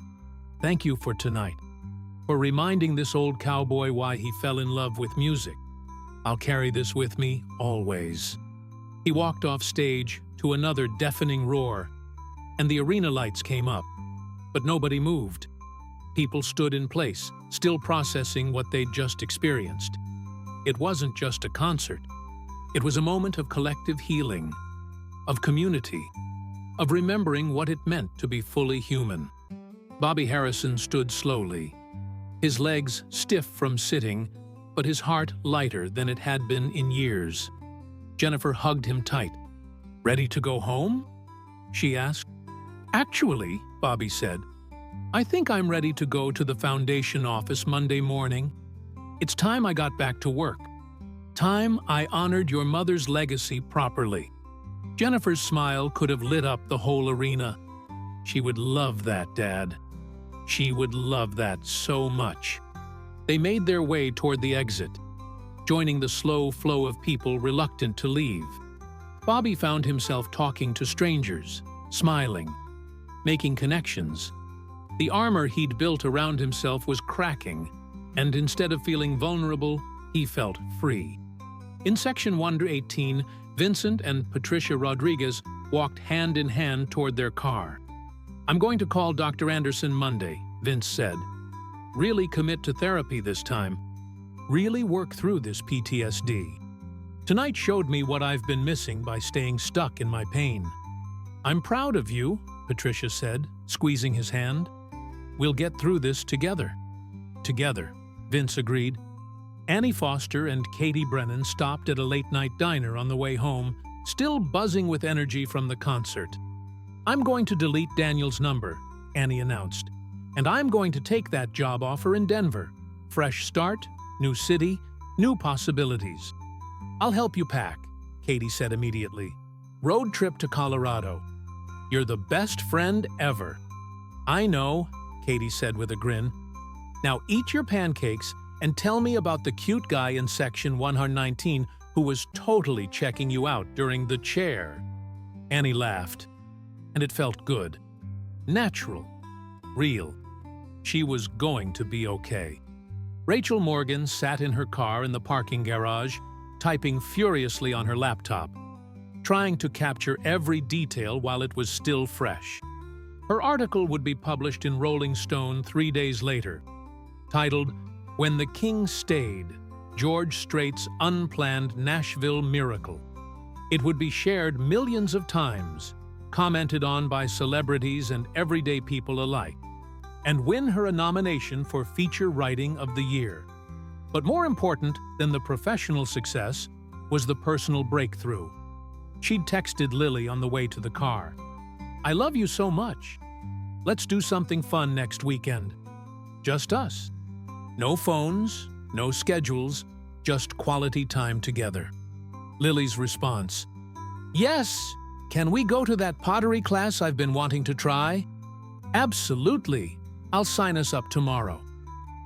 "Thank you for tonight, for reminding this old cowboy why he fell in love with music. I'll carry this with me always." He walked off stage to another deafening roar, and the arena lights came up, but nobody moved. People stood in place, still processing what they'd just experienced. It wasn't just a concert. It was a moment of collective healing, of community, of remembering what it meant to be fully human. Bobby Harrison stood slowly, his legs stiff from sitting, but his heart lighter than it had been in years. Jennifer hugged him tight. "Ready to go home?" she asked. "Actually," Bobby said, "I think I'm ready to go to the foundation office Monday morning. It's time I got back to work. Time I honored your mother's legacy properly." Jennifer's smile could have lit up the whole arena. She would love that, Dad. She would love that so much. They made their way toward the exit, joining the slow flow of people reluctant to leave. Bobby found himself talking to strangers, smiling, making connections. The armor he'd built around himself was cracking, and instead of feeling vulnerable, he felt free. In Section 118, Vincent and Patricia Rodriguez walked hand in hand toward their car. "I'm going to call Dr. Anderson Monday," Vince said. "Really commit to therapy this time. Really work through this PTSD. Tonight showed me what I've been missing by staying stuck in my pain." "I'm proud of you," Patricia said, squeezing his hand. "We'll get through this together." "Together," Vince agreed. Annie Foster and Katie Brennan stopped at a late-night diner on the way home, still buzzing with energy from the concert. "I'm going to delete Daniel's number," Annie announced, "and I'm going to take that job offer in Denver. Fresh start, new city, new possibilities." "I'll help you pack," Katie said immediately. "Road trip to Colorado. You're the best friend ever." "I know," Katie said with a grin. "Now eat your pancakes and tell me about the cute guy in Section 119 who was totally checking you out during the chair." Annie laughed, and it felt good. Natural. Real. She was going to be okay. Rachel Morgan sat in her car in the parking garage, typing furiously on her laptop, trying to capture every detail while it was still fresh. Her article would be published in Rolling Stone 3 days later, titled, "When the King Stayed, George Strait's Unplanned Nashville Miracle." It would be shared millions of times, commented on by celebrities and everyday people alike, and win her a nomination for Feature Writing of the Year. But more important than the professional success was the personal breakthrough. She'd texted Lily on the way to the car. "I love you so much. Let's do something fun next weekend. Just us. No phones, no schedules, just quality time together." Lily's response, "Yes! Can we go to that pottery class I've been wanting to try?" "Absolutely! I'll sign us up tomorrow."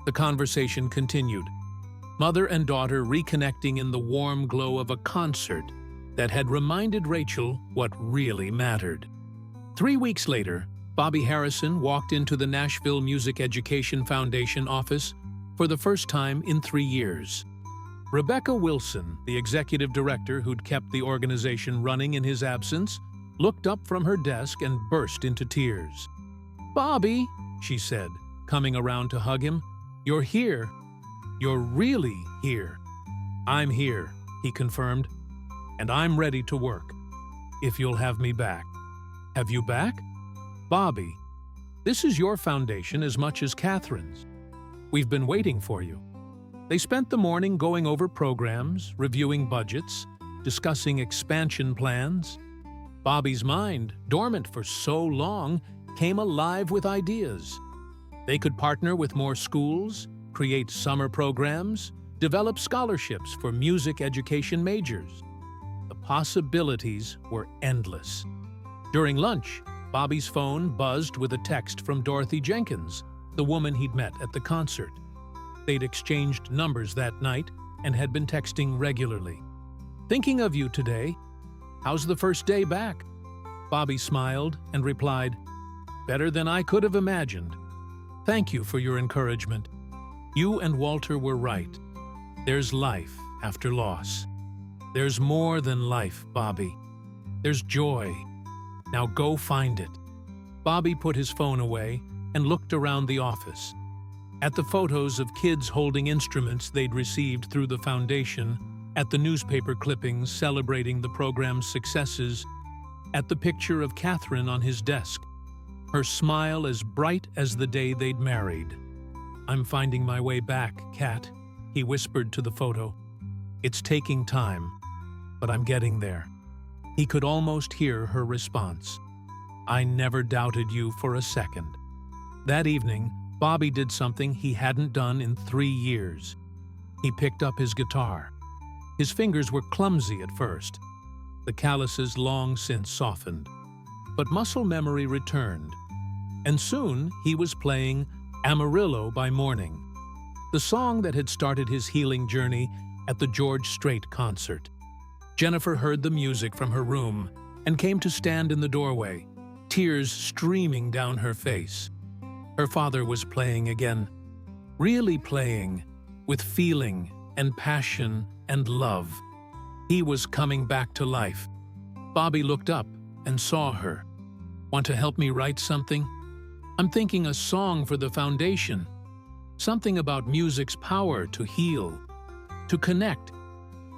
The conversation continued, mother and daughter reconnecting in the warm glow of a concert that had reminded Rachel what really mattered. 3 weeks later, Bobby Harrison walked into the Nashville Music Education Foundation office for the first time in 3 years. Rebecca Wilson, the executive director who'd kept the organization running in his absence, looked up from her desk and burst into tears. "Bobby," she said, coming around to hug him, "you're here. You're really here." "I'm here," he confirmed, "and I'm ready to work, if you'll have me back." "Have you back?" "Bobby, this is your foundation as much as Catherine's. We've been waiting for you." They spent the morning going over programs, reviewing budgets, discussing expansion plans. Bobby's mind, dormant for so long, came alive with ideas. They could partner with more schools, create summer programs, develop scholarships for music education majors. The possibilities were endless. During lunch, Bobby's phone buzzed with a text from Dorothy Jenkins, the woman he'd met at the concert. They'd exchanged numbers that night and had been texting regularly. "Thinking of you today. How's the first day back?" Bobby smiled and replied, "Better than I could have imagined. Thank you for your encouragement. You and Walter were right. There's life after loss. There's more than life, Bobby. There's joy. Now go find it." Bobby put his phone away and looked around the office. At the photos of kids holding instruments they'd received through the foundation, at the newspaper clippings celebrating the program's successes, at the picture of Catherine on his desk, her smile as bright as the day they'd married. "I'm finding my way back, Cat," he whispered to the photo. "It's taking time, but I'm getting there." He could almost hear her response. "I never doubted you for a second." That evening, Bobby did something he hadn't done in 3 years. He picked up his guitar. His fingers were clumsy at first. The calluses long since softened. But muscle memory returned. And soon he was playing Amarillo by Morning, the song that had started his healing journey at the Strait concert. Jennifer heard the music from her room and came to stand in the doorway, tears streaming down her face. Her father was playing again, really playing, with feeling and passion and love. He was coming back to life. Bobby looked up and saw her. "Want to help me write something? I'm thinking a song for the foundation. Something about music's power to heal, to connect,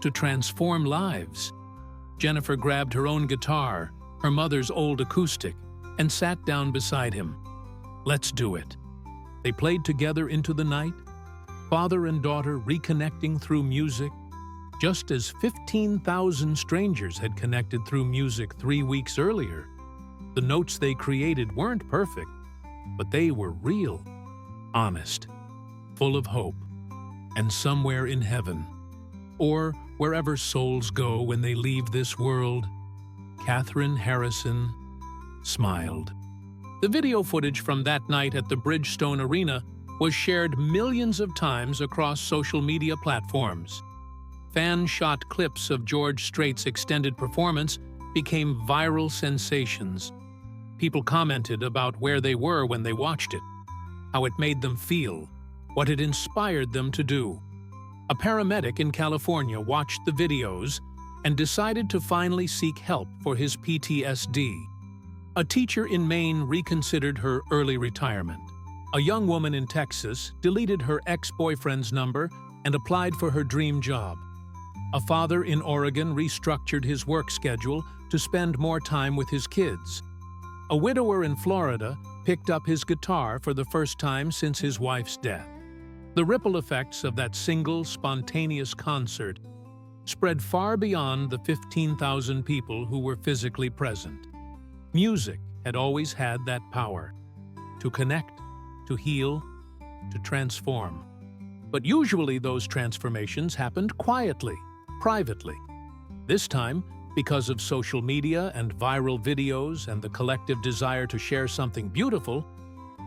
to transform lives." Jennifer grabbed her own guitar, her mother's old acoustic, and sat down beside him. "Let's do it." They played together into the night, father and daughter reconnecting through music, just as 15,000 strangers had connected through music 3 weeks earlier. The notes they created weren't perfect, but they were real, honest, full of hope, and somewhere in heaven, or wherever souls go when they leave this world, Catherine Harrison smiled. The video footage from that night at the Bridgestone Arena was shared millions of times across social media platforms. Fan-shot clips of Strait's extended performance became viral sensations. People commented about where they were when they watched it, how it made them feel, what it inspired them to do. A paramedic in California watched the videos and decided to finally seek help for his PTSD. A teacher in Maine reconsidered her early retirement. A young woman in Texas deleted her ex-boyfriend's number and applied for her dream job. A father in Oregon restructured his work schedule to spend more time with his kids. A widower in Florida picked up his guitar for the first time since his wife's death. The ripple effects of that single, spontaneous concert spread far beyond the 15,000 people who were physically present. Music had always had that power to connect, to heal, to transform. But usually those transformations happened quietly, privately. This time, because of social media and viral videos and the collective desire to share something beautiful,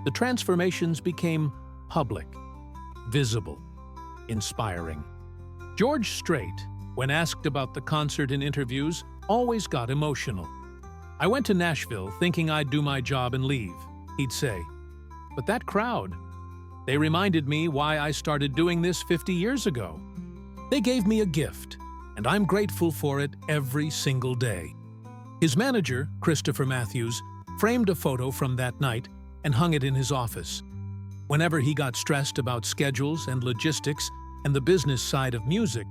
the transformations became public, visible, inspiring. Strait, when asked about the concert in interviews, always got emotional. "I went to Nashville thinking I'd do my job and leave," he'd say. "But that crowd, they reminded me why I started doing this 50 years ago. They gave me a gift, and I'm grateful for it every single day." His manager, Christopher Matthews, framed a photo from that night and hung it in his office. Whenever he got stressed about schedules and logistics and the business side of music,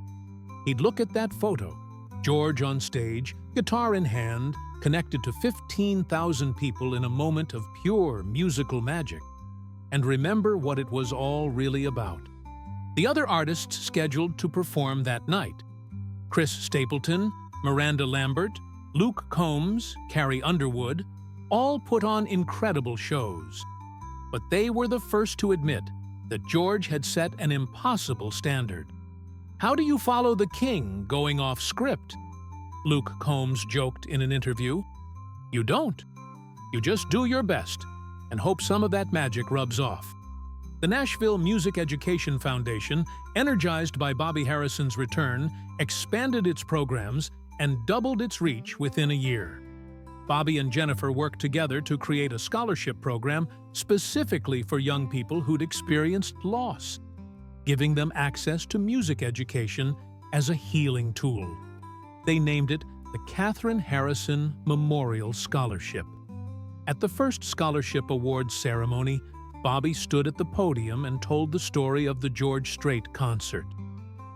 he'd look at that photo, George on stage, guitar in hand, connected to 15,000 people in a moment of pure musical magic, and remember what it was all really about. The other artists scheduled to perform that night, Chris Stapleton, Miranda Lambert, Luke Combs, Carrie Underwood, all put on incredible shows. But they were the first to admit that George had set an impossible standard. "How do you follow the king going off script?" Luke Combs joked in an interview. "You don't. You just do your best and hope some of that magic rubs off." The Nashville Music Education Foundation, energized by Bobby Harrison's return, expanded its programs and doubled its reach within a year. Bobby and Jennifer worked together to create a scholarship program specifically for young people who'd experienced loss, giving them access to music education as a healing tool. They named it the Katherine Harrison Memorial Scholarship. At the first scholarship awards ceremony, Bobby stood at the podium and told the story of the George Strait concert.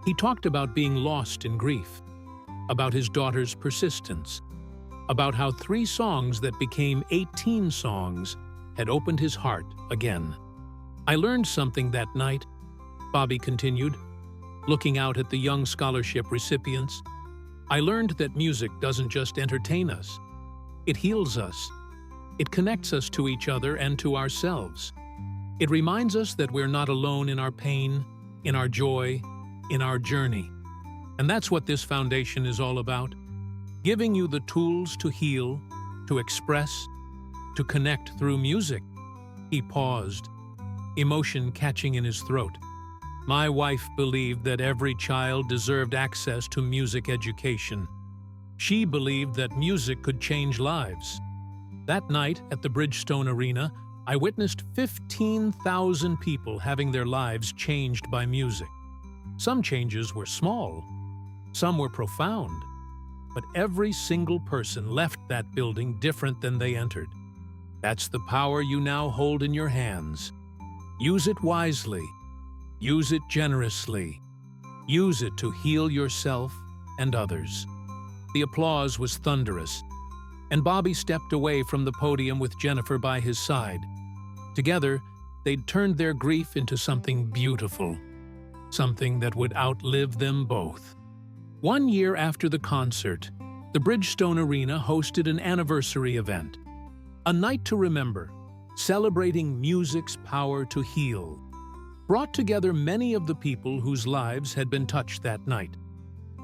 He talked about being lost in grief, about his daughter's persistence, about how 3 songs that became 18 songs had opened his heart again. "I learned something that night," Bobby continued, looking out at the young scholarship recipients. "I learned that music doesn't just entertain us. It heals us. It connects us to each other and to ourselves. It reminds us that we're not alone in our pain, in our joy, in our journey. And that's what this foundation is all about, giving you the tools to heal, to express, to connect through music." He paused, emotion catching in his throat. "My wife believed that every child deserved access to music education. She believed that music could change lives. That night at the Bridgestone Arena, I witnessed 15,000 people having their lives changed by music. Some changes were small, some were profound, but every single person left that building different than they entered. That's the power you now hold in your hands. Use it wisely. Use it generously. Use it to heal yourself and others." The applause was thunderous, and Bobby stepped away from the podium with Jennifer by his side. Together, they'd turned their grief into something beautiful, something that would outlive them both. 1 year after the concert, the Bridgestone Arena hosted an anniversary event, a night to remember, celebrating music's power to heal. Brought together many of the people whose lives had been touched that night.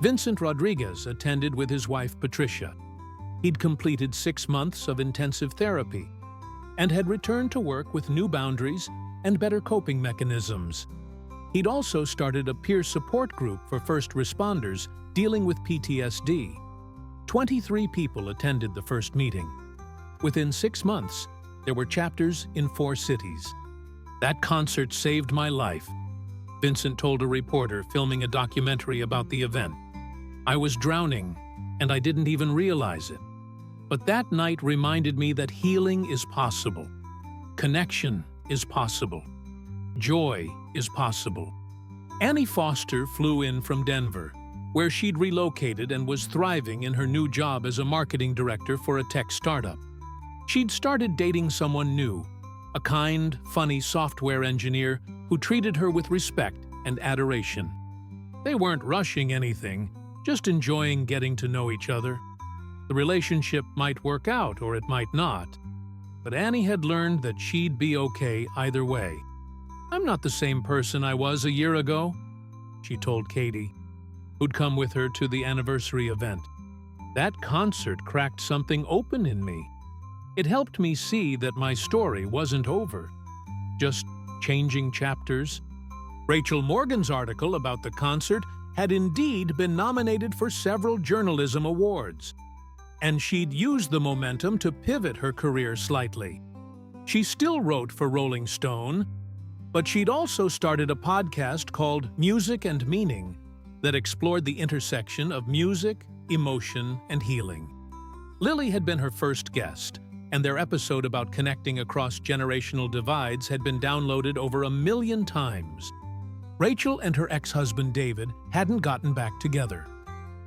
Vincent Rodriguez attended with his wife Patricia. He'd completed 6 months of intensive therapy and had returned to work with new boundaries and better coping mechanisms. He'd also started a peer support group for first responders dealing with PTSD. 23 people attended the first meeting. Within 6 months, there were chapters in 4 cities. "That concert saved my life," Vincent told a reporter filming a documentary about the event. "I was drowning, and I didn't even realize it. But that night reminded me that healing is possible. Connection is possible. Joy is possible." Annie Foster flew in from Denver, where she'd relocated and was thriving in her new job as a marketing director for a tech startup. She'd started dating someone new, a kind, funny software engineer who treated her with respect and adoration. They weren't rushing anything, just enjoying getting to know each other. The relationship might work out or it might not, but Annie had learned that she'd be okay either way. "I'm not the same person I was a year ago," she told Katie, who'd come with her to the anniversary event. "That concert cracked something open in me. It helped me see that my story wasn't over, just changing chapters." Rachel Morgan's article about the concert had indeed been nominated for several journalism awards, and she'd used the momentum to pivot her career slightly. She still wrote for Rolling Stone, but she'd also started a podcast called Music and Meaning that explored the intersection of music, emotion, and healing. Lily had been her first guest, and their episode about connecting across generational divides had been downloaded over 1 million times. Rachel and her ex-husband David hadn't gotten back together.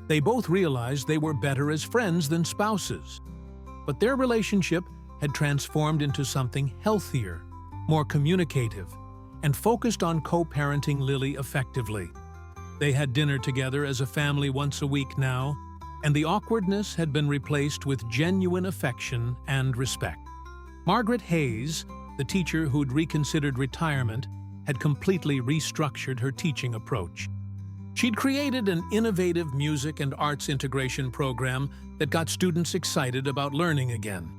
They both realized they were better as friends than spouses. But their relationship had transformed into something healthier, more communicative, and focused on co-parenting Lily effectively. They had dinner together as a family once a week now, and the awkwardness had been replaced with genuine affection and respect. Margaret Hayes, the teacher who'd reconsidered retirement, had completely restructured her teaching approach. She'd created an innovative music and arts integration program that got students excited about learning again.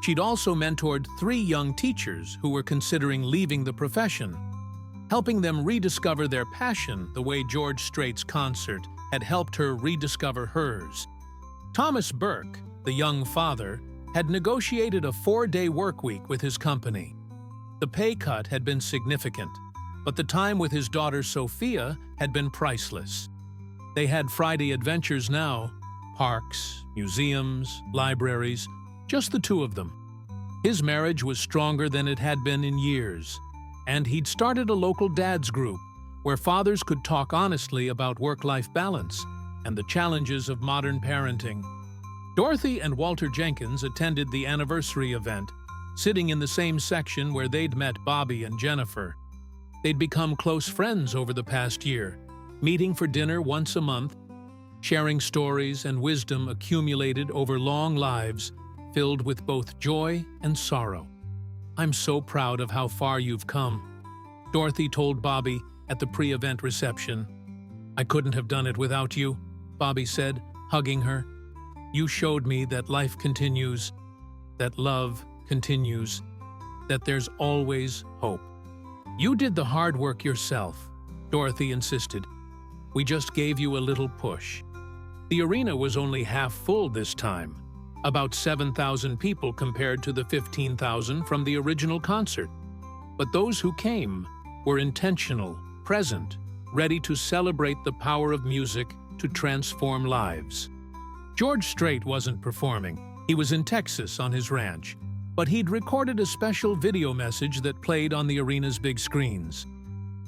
She'd also mentored 3 young teachers who were considering leaving the profession, helping them rediscover their passion the way George Strait's concert had helped her rediscover hers. Thomas Burke, the young father, had negotiated a 4-day workweek with his company. The pay cut had been significant, but the time with his daughter Sophia had been priceless. They had Friday adventures now, parks, museums, libraries, just the 2 of them. His marriage was stronger than it had been in years, and he'd started a local dads group where fathers could talk honestly about work-life balance and the challenges of modern parenting. Dorothy and Walter Jenkins attended the anniversary event, sitting in the same section where they'd met Bobby and Jennifer. They'd become close friends over the past year, meeting for dinner once a month, sharing stories and wisdom accumulated over long lives filled with both joy and sorrow. "I'm so proud of how far you've come," Dorothy told Bobby at the pre-event reception. "I couldn't have done it without you," Bobby said, hugging her. "You showed me that life continues, that love continues, that there's always hope." "You did the hard work yourself," Dorothy insisted. "We just gave you a little push." The arena was only half full this time, about 7,000 people compared to the 15,000 from the original concert. But those who came were intentional, present, ready to celebrate the power of music to transform lives. George Strait wasn't performing. He was in Texas on his ranch, but he'd recorded a special video message that played on the arena's big screens.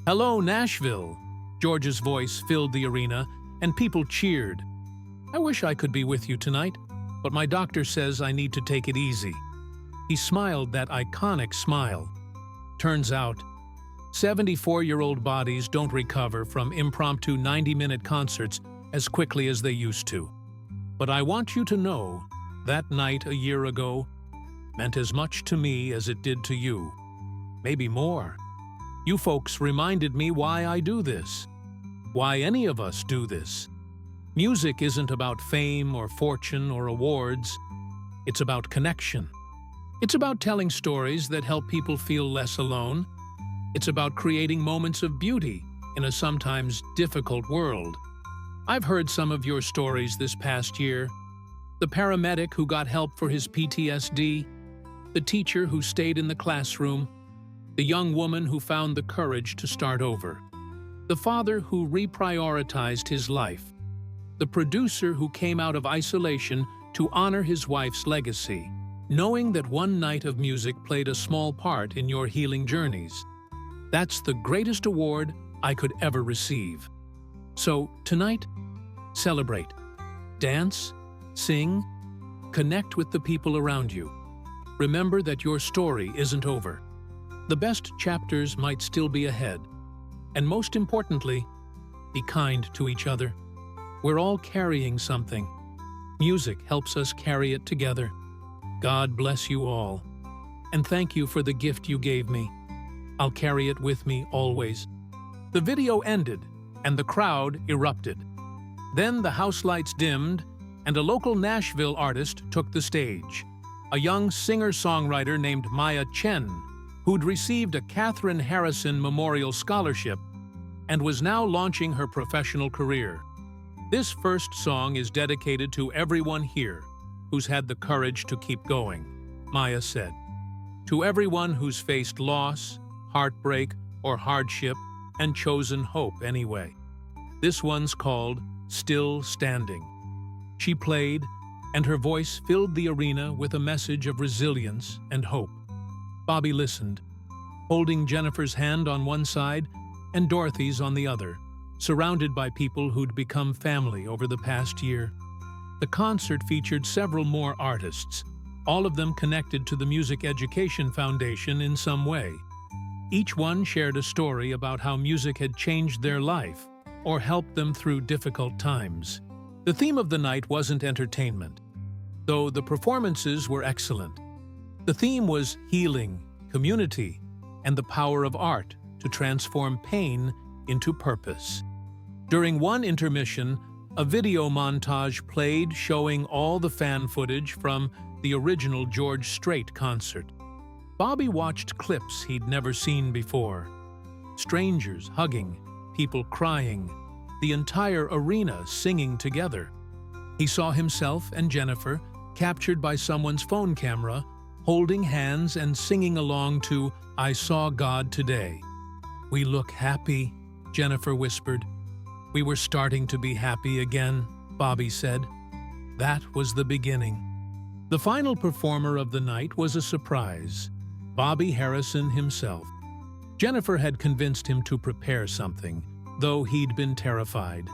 "Hello, Nashville!" George's voice filled the arena, and people cheered. "I wish I could be with you tonight, but my doctor says I need to take it easy." He smiled that iconic smile. Turns out, 74-year-old bodies don't recover from impromptu 90-minute concerts as quickly as they used to. But I want you to know, that night a year ago meant as much to me as it did to you. Maybe more. You folks reminded me why I do this. Why any of us do this. Music isn't about fame or fortune or awards. It's about connection. It's about telling stories that help people feel less alone. It's about creating moments of beauty in a sometimes difficult world. I've heard some of your stories this past year. The paramedic who got help for his PTSD, the teacher who stayed in the classroom, the young woman who found the courage to start over, the father who reprioritized his life, the producer who came out of isolation to honor his wife's legacy, knowing that one night of music played a small part in your healing journeys. That's the greatest award I could ever receive. So, tonight, celebrate. Dance, sing, connect with the people around you. Remember that your story isn't over. The best chapters might still be ahead. And most importantly, be kind to each other. We're all carrying something. Music helps us carry it together. God bless you all. And thank you for the gift you gave me. I'll carry it with me always. The video ended, and the crowd erupted. Then the house lights dimmed, and a local Nashville artist took the stage. A young singer-songwriter named Maya Chen, who'd received a Katherine Harrison Memorial Scholarship and was now launching her professional career. This first song is dedicated to everyone here who's had the courage to keep going, Maya said. To everyone who's faced loss, heartbreak, or hardship and chosen hope anyway. This one's called Still Standing. She played, and her voice filled the arena with a message of resilience and hope. Bobby listened, holding Jennifer's hand on one side and Dorothy's on the other, surrounded by people who'd become family over the past year. The concert featured several more artists, all of them connected to the Music Education Foundation in some way. Each one shared a story about how music had changed their life or helped them through difficult times. The theme of the night wasn't entertainment, though the performances were excellent. The theme was healing, community, and the power of art to transform pain into purpose. During one intermission, a video montage played showing all the fan footage from the original George Strait concert. Bobby watched clips he'd never seen before. Strangers hugging, people crying, the entire arena singing together. He saw himself and Jennifer, captured by someone's phone camera, holding hands and singing along to "I Saw God Today." "We look happy," Jennifer whispered. "We were starting to be happy again," Bobby said. That was the beginning. The final performer of the night was a surprise: Bobby Harrison himself. Jennifer had convinced him to prepare something, though he'd been terrified.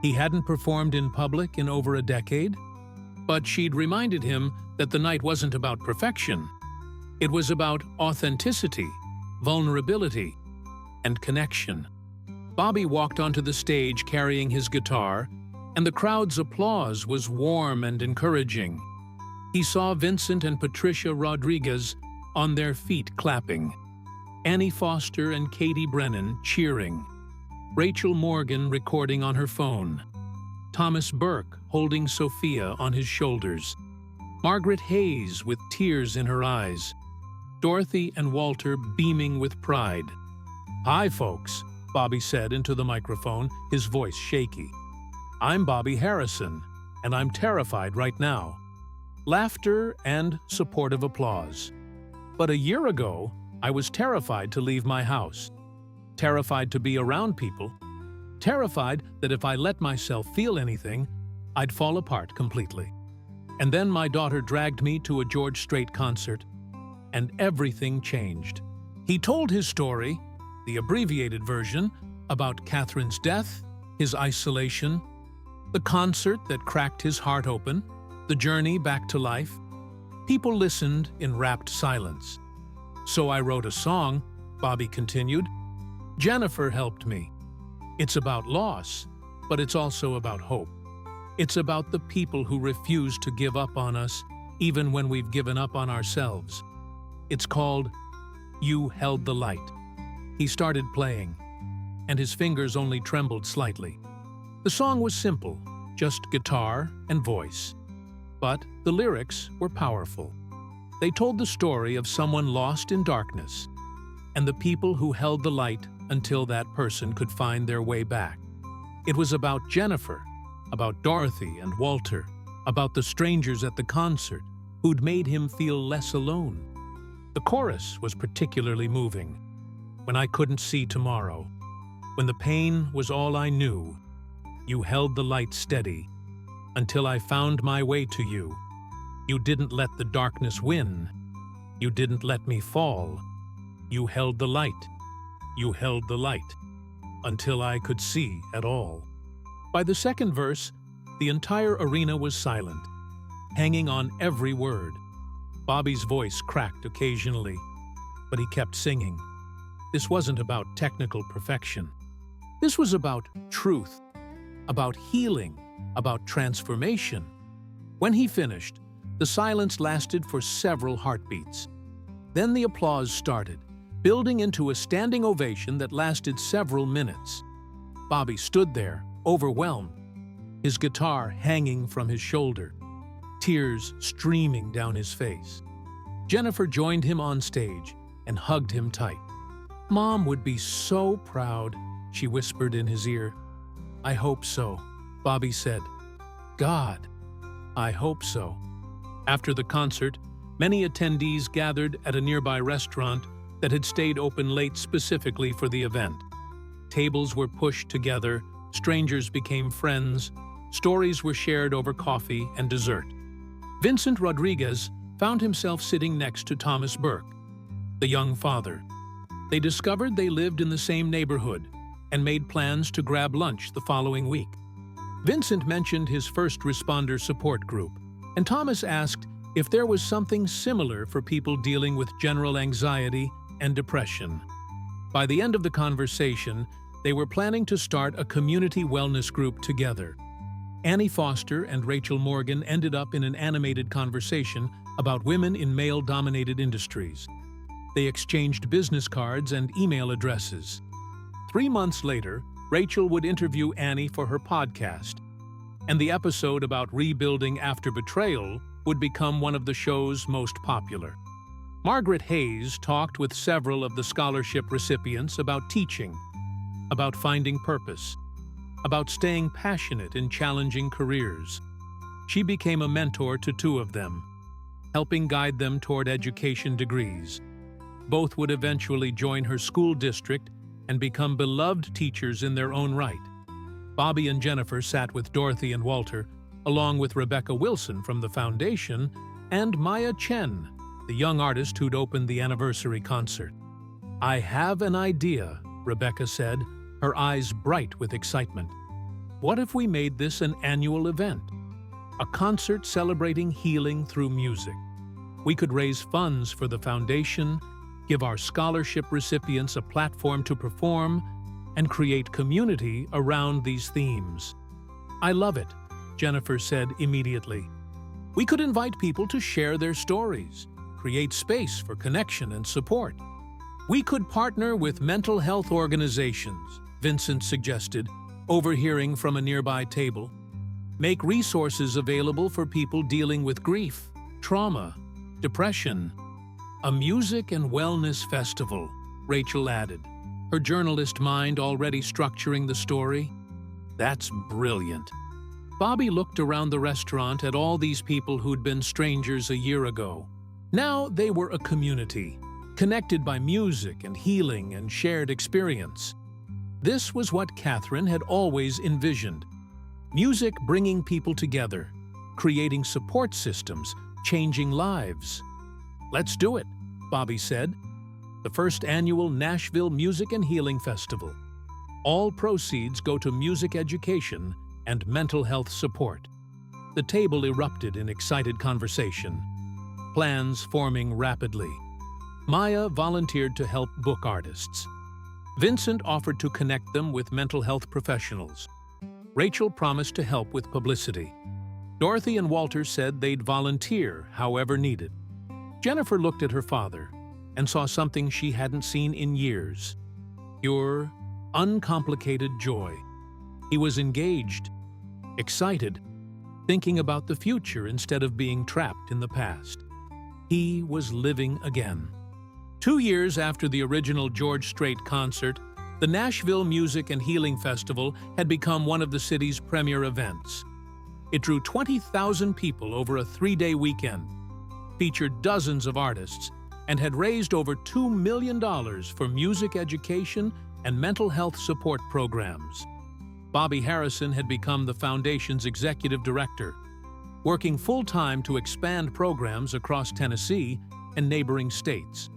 He hadn't performed in public in over a decade, but she'd reminded him that the night wasn't about perfection. It was about authenticity, vulnerability, and connection. Bobby walked onto the stage carrying his guitar, and the crowd's applause was warm and encouraging. He saw Vincent and Patricia Rodriguez on their feet clapping, Annie Foster and Katie Brennan cheering, Rachel Morgan recording on her phone, Thomas Burke holding Sophia on his shoulders, Margaret Hayes with tears in her eyes, Dorothy and Walter beaming with pride. "Hi, folks," Bobby said into the microphone, his voice shaky. "I'm Bobby Harrison, and I'm terrified right now." Laughter and supportive applause. "But a year ago, I was terrified to leave my house, terrified to be around people, terrified that if I let myself feel anything, I'd fall apart completely. And then my daughter dragged me to a George Strait concert, and everything changed." He told his story, the abbreviated version, about Catherine's death, his isolation, the concert that cracked his heart open, the journey back to life. People listened in rapt silence. "So I wrote a song," Bobby continued. "Jennifer helped me. It's about loss, but it's also about hope. It's about the people who refuse to give up on us, even when we've given up on ourselves. It's called You Held the Light." He started playing, and his fingers only trembled slightly. The song was simple, just guitar and voice. But the lyrics were powerful. They told the story of someone lost in darkness, and the people who held the light until that person could find their way back. It was about Jennifer, about Dorothy and Walter, about the strangers at the concert who'd made him feel less alone. The chorus was particularly moving. "When I couldn't see tomorrow, when the pain was all I knew, you held the light steady until I found my way to you. You didn't let the darkness win. You didn't let me fall. You held the light. You held the light until I could see at all." By the second verse, the entire arena was silent, hanging on every word. Bobby's voice cracked occasionally, but he kept singing. This wasn't about technical perfection. This was about truth, about healing, about transformation. When he finished, the silence lasted for several heartbeats. Then the applause started, building into a standing ovation that lasted several minutes. Bobby stood there, overwhelmed, his guitar hanging from his shoulder, tears streaming down his face. Jennifer joined him on stage and hugged him tight. "Mom would be so proud," she whispered in his ear. "I hope so," Bobby said. "God, I hope so." After the concert, many attendees gathered at a nearby restaurant that had stayed open late specifically for the event. Tables were pushed together, strangers became friends, stories were shared over coffee and dessert. Vincent Rodriguez found himself sitting next to Thomas Burke, the young father. They discovered they lived in the same neighborhood and made plans to grab lunch the following week. Vincent mentioned his first responder support group, and Thomas asked if there was something similar for people dealing with general anxiety and depression. By the end of the conversation, they were planning to start a community wellness group together. Annie Foster and Rachel Morgan ended up in an animated conversation about women in male-dominated industries. They exchanged business cards and email addresses. 3 months later, Rachel would interview Annie for her podcast, and the episode about rebuilding after betrayal would become one of the show's most popular. Margaret Hayes talked with several of the scholarship recipients about teaching, about finding purpose, about staying passionate in challenging careers. She became a mentor to two of them, helping guide them toward education degrees. Both would eventually join her school district and become beloved teachers in their own right. Bobby and Jennifer sat with Dorothy and Walter, along with Rebecca Wilson from the foundation and Maya Chen, the young artist who'd opened the anniversary concert. "I have an idea," Rebecca said, her eyes bright with excitement. "What if we made this an annual event? A concert celebrating healing through music. We could raise funds for the foundation, give our scholarship recipients a platform to perform, and create community around these themes." "I love it," Jennifer said immediately. "We could invite people to share their stories, create space for connection and support. We could partner with mental health organizations," Vincent suggested, overhearing from a nearby table. "Make resources available for people dealing with grief, trauma, depression." "A music and wellness festival," Rachel added, her journalist mind already structuring the story. "That's brilliant." Bobby looked around the restaurant at all these people who'd been strangers a year ago. Now they were a community, connected by music and healing and shared experience. This was what Catherine had always envisioned. Music bringing people together, creating support systems, changing lives. "Let's do it," Bobby said. "The first annual Nashville Music and Healing Festival. All proceeds go to music education and mental health support." The table erupted in excited conversation, plans forming rapidly. Maya volunteered to help book artists. Vincent offered to connect them with mental health professionals. Rachel promised to help with publicity. Dorothy and Walter said they'd volunteer however needed. Jennifer looked at her father and saw something she hadn't seen in years: pure, uncomplicated joy. He was engaged, excited, thinking about the future instead of being trapped in the past. He was living again. 2 years after the original George Strait concert, the Nashville Music and Healing Festival had become one of the city's premier events. It drew 20,000 people over a 3-day weekend, featured dozens of artists, and had raised over $2 million for music education and mental health support programs. Bobby Harrison had become the foundation's executive director, working full-time to expand programs across Tennessee and neighboring states.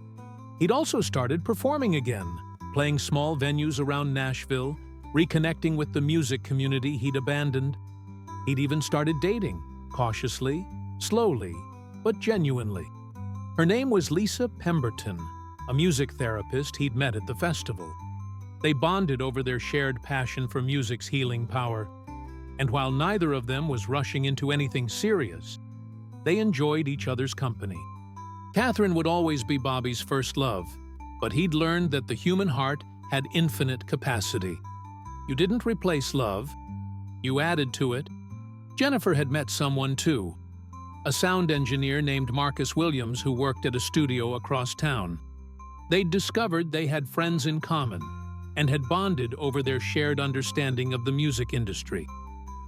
He'd also started performing again, playing small venues around Nashville, reconnecting with the music community he'd abandoned. He'd even started dating, cautiously, slowly, but genuinely. Her name was Lisa Pemberton, a music therapist he'd met at the festival. They bonded over their shared passion for music's healing power, and while neither of them was rushing into anything serious, they enjoyed each other's company. Catherine would always be Bobby's first love, but he'd learned that the human heart had infinite capacity. You didn't replace love, you added to it. Jennifer had met someone too, a sound engineer named Marcus Williams who worked at a studio across town. They'd discovered they had friends in common and had bonded over their shared understanding of the music industry.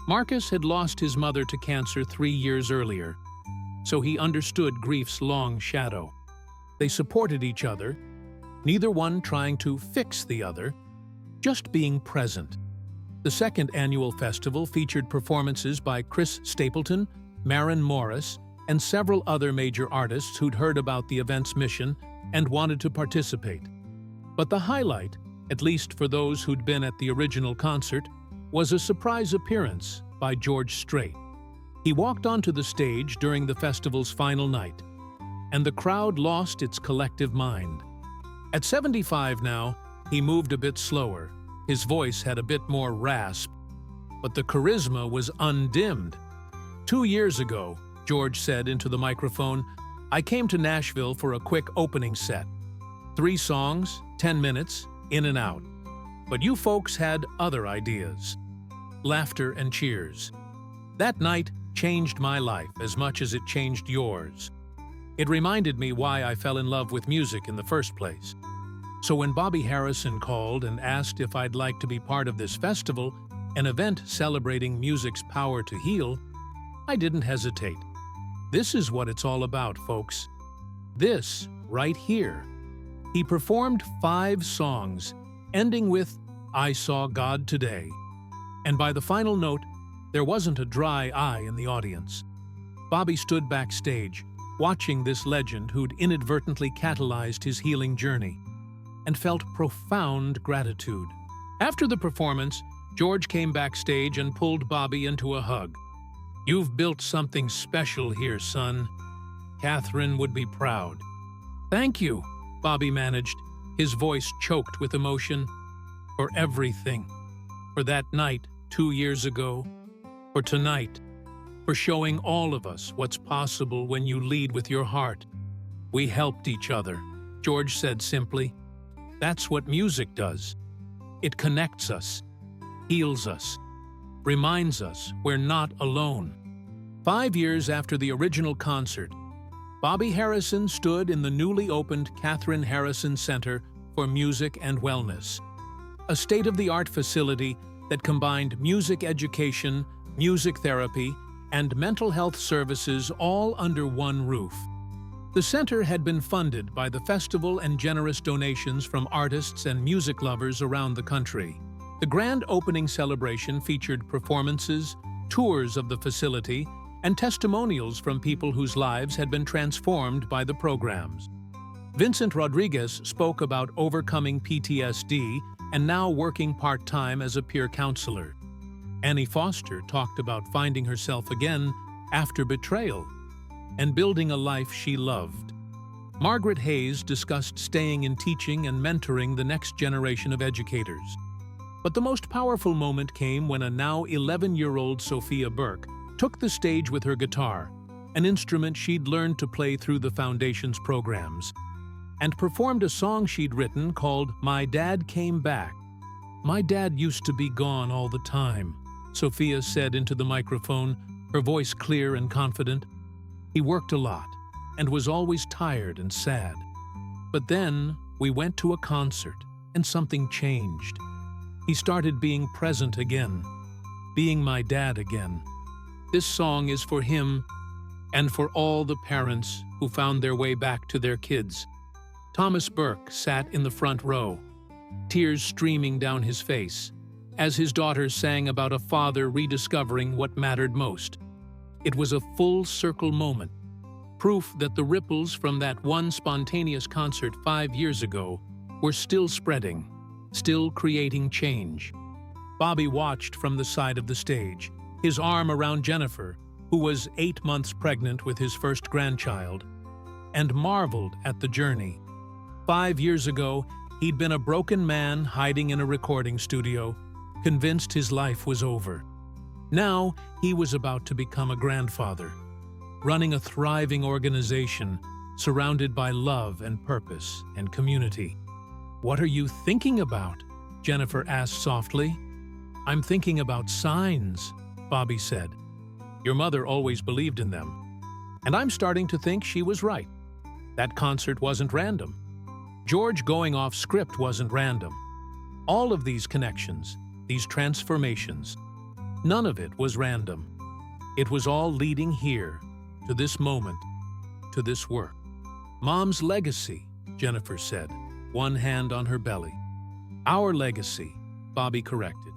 Marcus had lost his mother to cancer 3 years earlier, so he understood grief's long shadow. They supported each other, neither one trying to fix the other, just being present. The second annual festival featured performances by Chris Stapleton, Maren Morris, and several other major artists who'd heard about the event's mission and wanted to participate. But the highlight, at least for those who'd been at the original concert, was a surprise appearance by George Strait. He walked onto the stage during the festival's final night, and the crowd lost its collective mind. At 75 now, he moved a bit slower. His voice had a bit more rasp, but the charisma was undimmed. 2 years ago, George said into the microphone, "I came to Nashville for a quick opening set. 3 songs, 10 minutes, in and out. But you folks had other ideas. Laughter and cheers. That night changed my life as much as it changed yours. It reminded me why I fell in love with music in the first place. So when Bobby Harrison called and asked if I'd like to be part of this festival, an event celebrating music's power to heal, I didn't hesitate. This is what it's all about, folks. This right here. He performed 5 songs, ending with "I Saw God Today." And by the final note, there wasn't a dry eye in the audience. Bobby stood backstage, watching this legend who'd inadvertently catalyzed his healing journey, and felt profound gratitude. After the performance, George came backstage and pulled Bobby into a hug. "You've built something special here, son. Catherine would be proud." "Thank you," Bobby managed, his voice choked with emotion. "For everything. For that night 2 years ago. For tonight. For showing all of us what's possible when you lead with your heart. We helped each other," George said simply. "That's what music does. It connects us, heals us, reminds us we're not alone." 5 years after the original concert, Bobby Harrison stood in the newly opened Catherine Harrison Center for Music and Wellness, a state-of-the-art facility that combined music education, music therapy, and mental health services all under one roof. The center had been funded by the festival and generous donations from artists and music lovers around the country. The grand opening celebration featured performances, tours of the facility, and testimonials from people whose lives had been transformed by the programs. Vincent Rodriguez spoke about overcoming PTSD and now working part-time as a peer counselor. Annie Foster talked about finding herself again after betrayal and building a life she loved. Margaret Hayes discussed staying in teaching and mentoring the next generation of educators. But the most powerful moment came when a now 11-year-old Sophia Burke took the stage with her guitar, an instrument she'd learned to play through the Foundation's programs, and performed a song she'd written called "My Dad Came Back." "My dad used to be gone all the time," Sophia said into the microphone, her voice clear and confident. "He worked a lot and was always tired and sad. But then we went to a concert and something changed. He started being present again, being my dad again." This song is for him and for all the parents who found their way back to their kids. Thomas Burke sat in the front row, tears streaming down his face, as his daughter sang about a father rediscovering what mattered most. It was a full-circle moment, proof that the ripples from that one spontaneous concert 5 years ago were still spreading, still creating change. Bobby watched from the side of the stage, his arm around Jennifer, who was 8 months pregnant with his first grandchild, and marveled at the journey. 5 years ago, he'd been a broken man hiding in a recording studio, convinced his life was over. Now, he was about to become a grandfather, running a thriving organization surrounded by love and purpose and community. "What are you thinking about?" Jennifer asked softly. "I'm thinking about signs," Bobby said. "Your mother always believed in them. And I'm starting to think she was right. That concert wasn't random. George going off script wasn't random. All of these connections, these transformations, none of it was random. It was all leading here, to this moment, to this work." "Mom's legacy," Jennifer said, one hand on her belly. "Our legacy," Bobby corrected.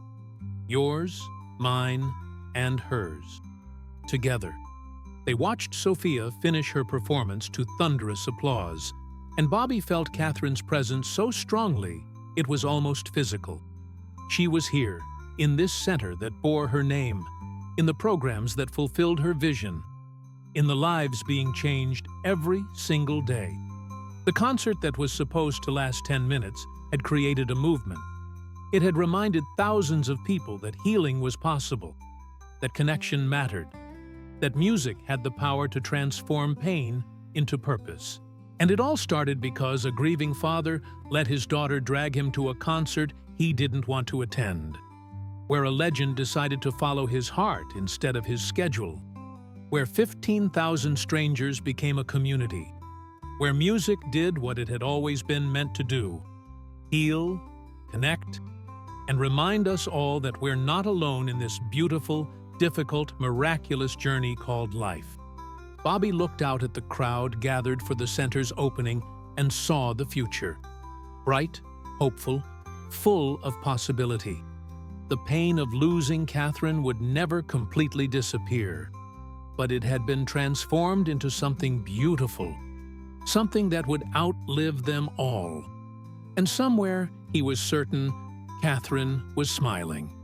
"Yours, mine, and hers. Together." They watched Sophia finish her performance to thunderous applause, and Bobby felt Catherine's presence so strongly it was almost physical. She was here, in this center that bore her name, in the programs that fulfilled her vision, in the lives being changed every single day. The concert that was supposed to last 10 minutes had created a movement. It had reminded thousands of people that healing was possible, that connection mattered, that music had the power to transform pain into purpose. And it all started because a grieving father let his daughter drag him to a concert he didn't want to attend, where a legend decided to follow his heart instead of his schedule, where 15,000 strangers became a community, where music did what it had always been meant to do: heal, connect, and remind us all that we're not alone in this beautiful, difficult, miraculous journey called life. Bobby looked out at the crowd gathered for the center's opening and saw the future. Bright, hopeful, full of possibility. The pain of losing Catherine would never completely disappear, but it had been transformed into something beautiful, something that would outlive them all. And somewhere, he was certain, Catherine was smiling.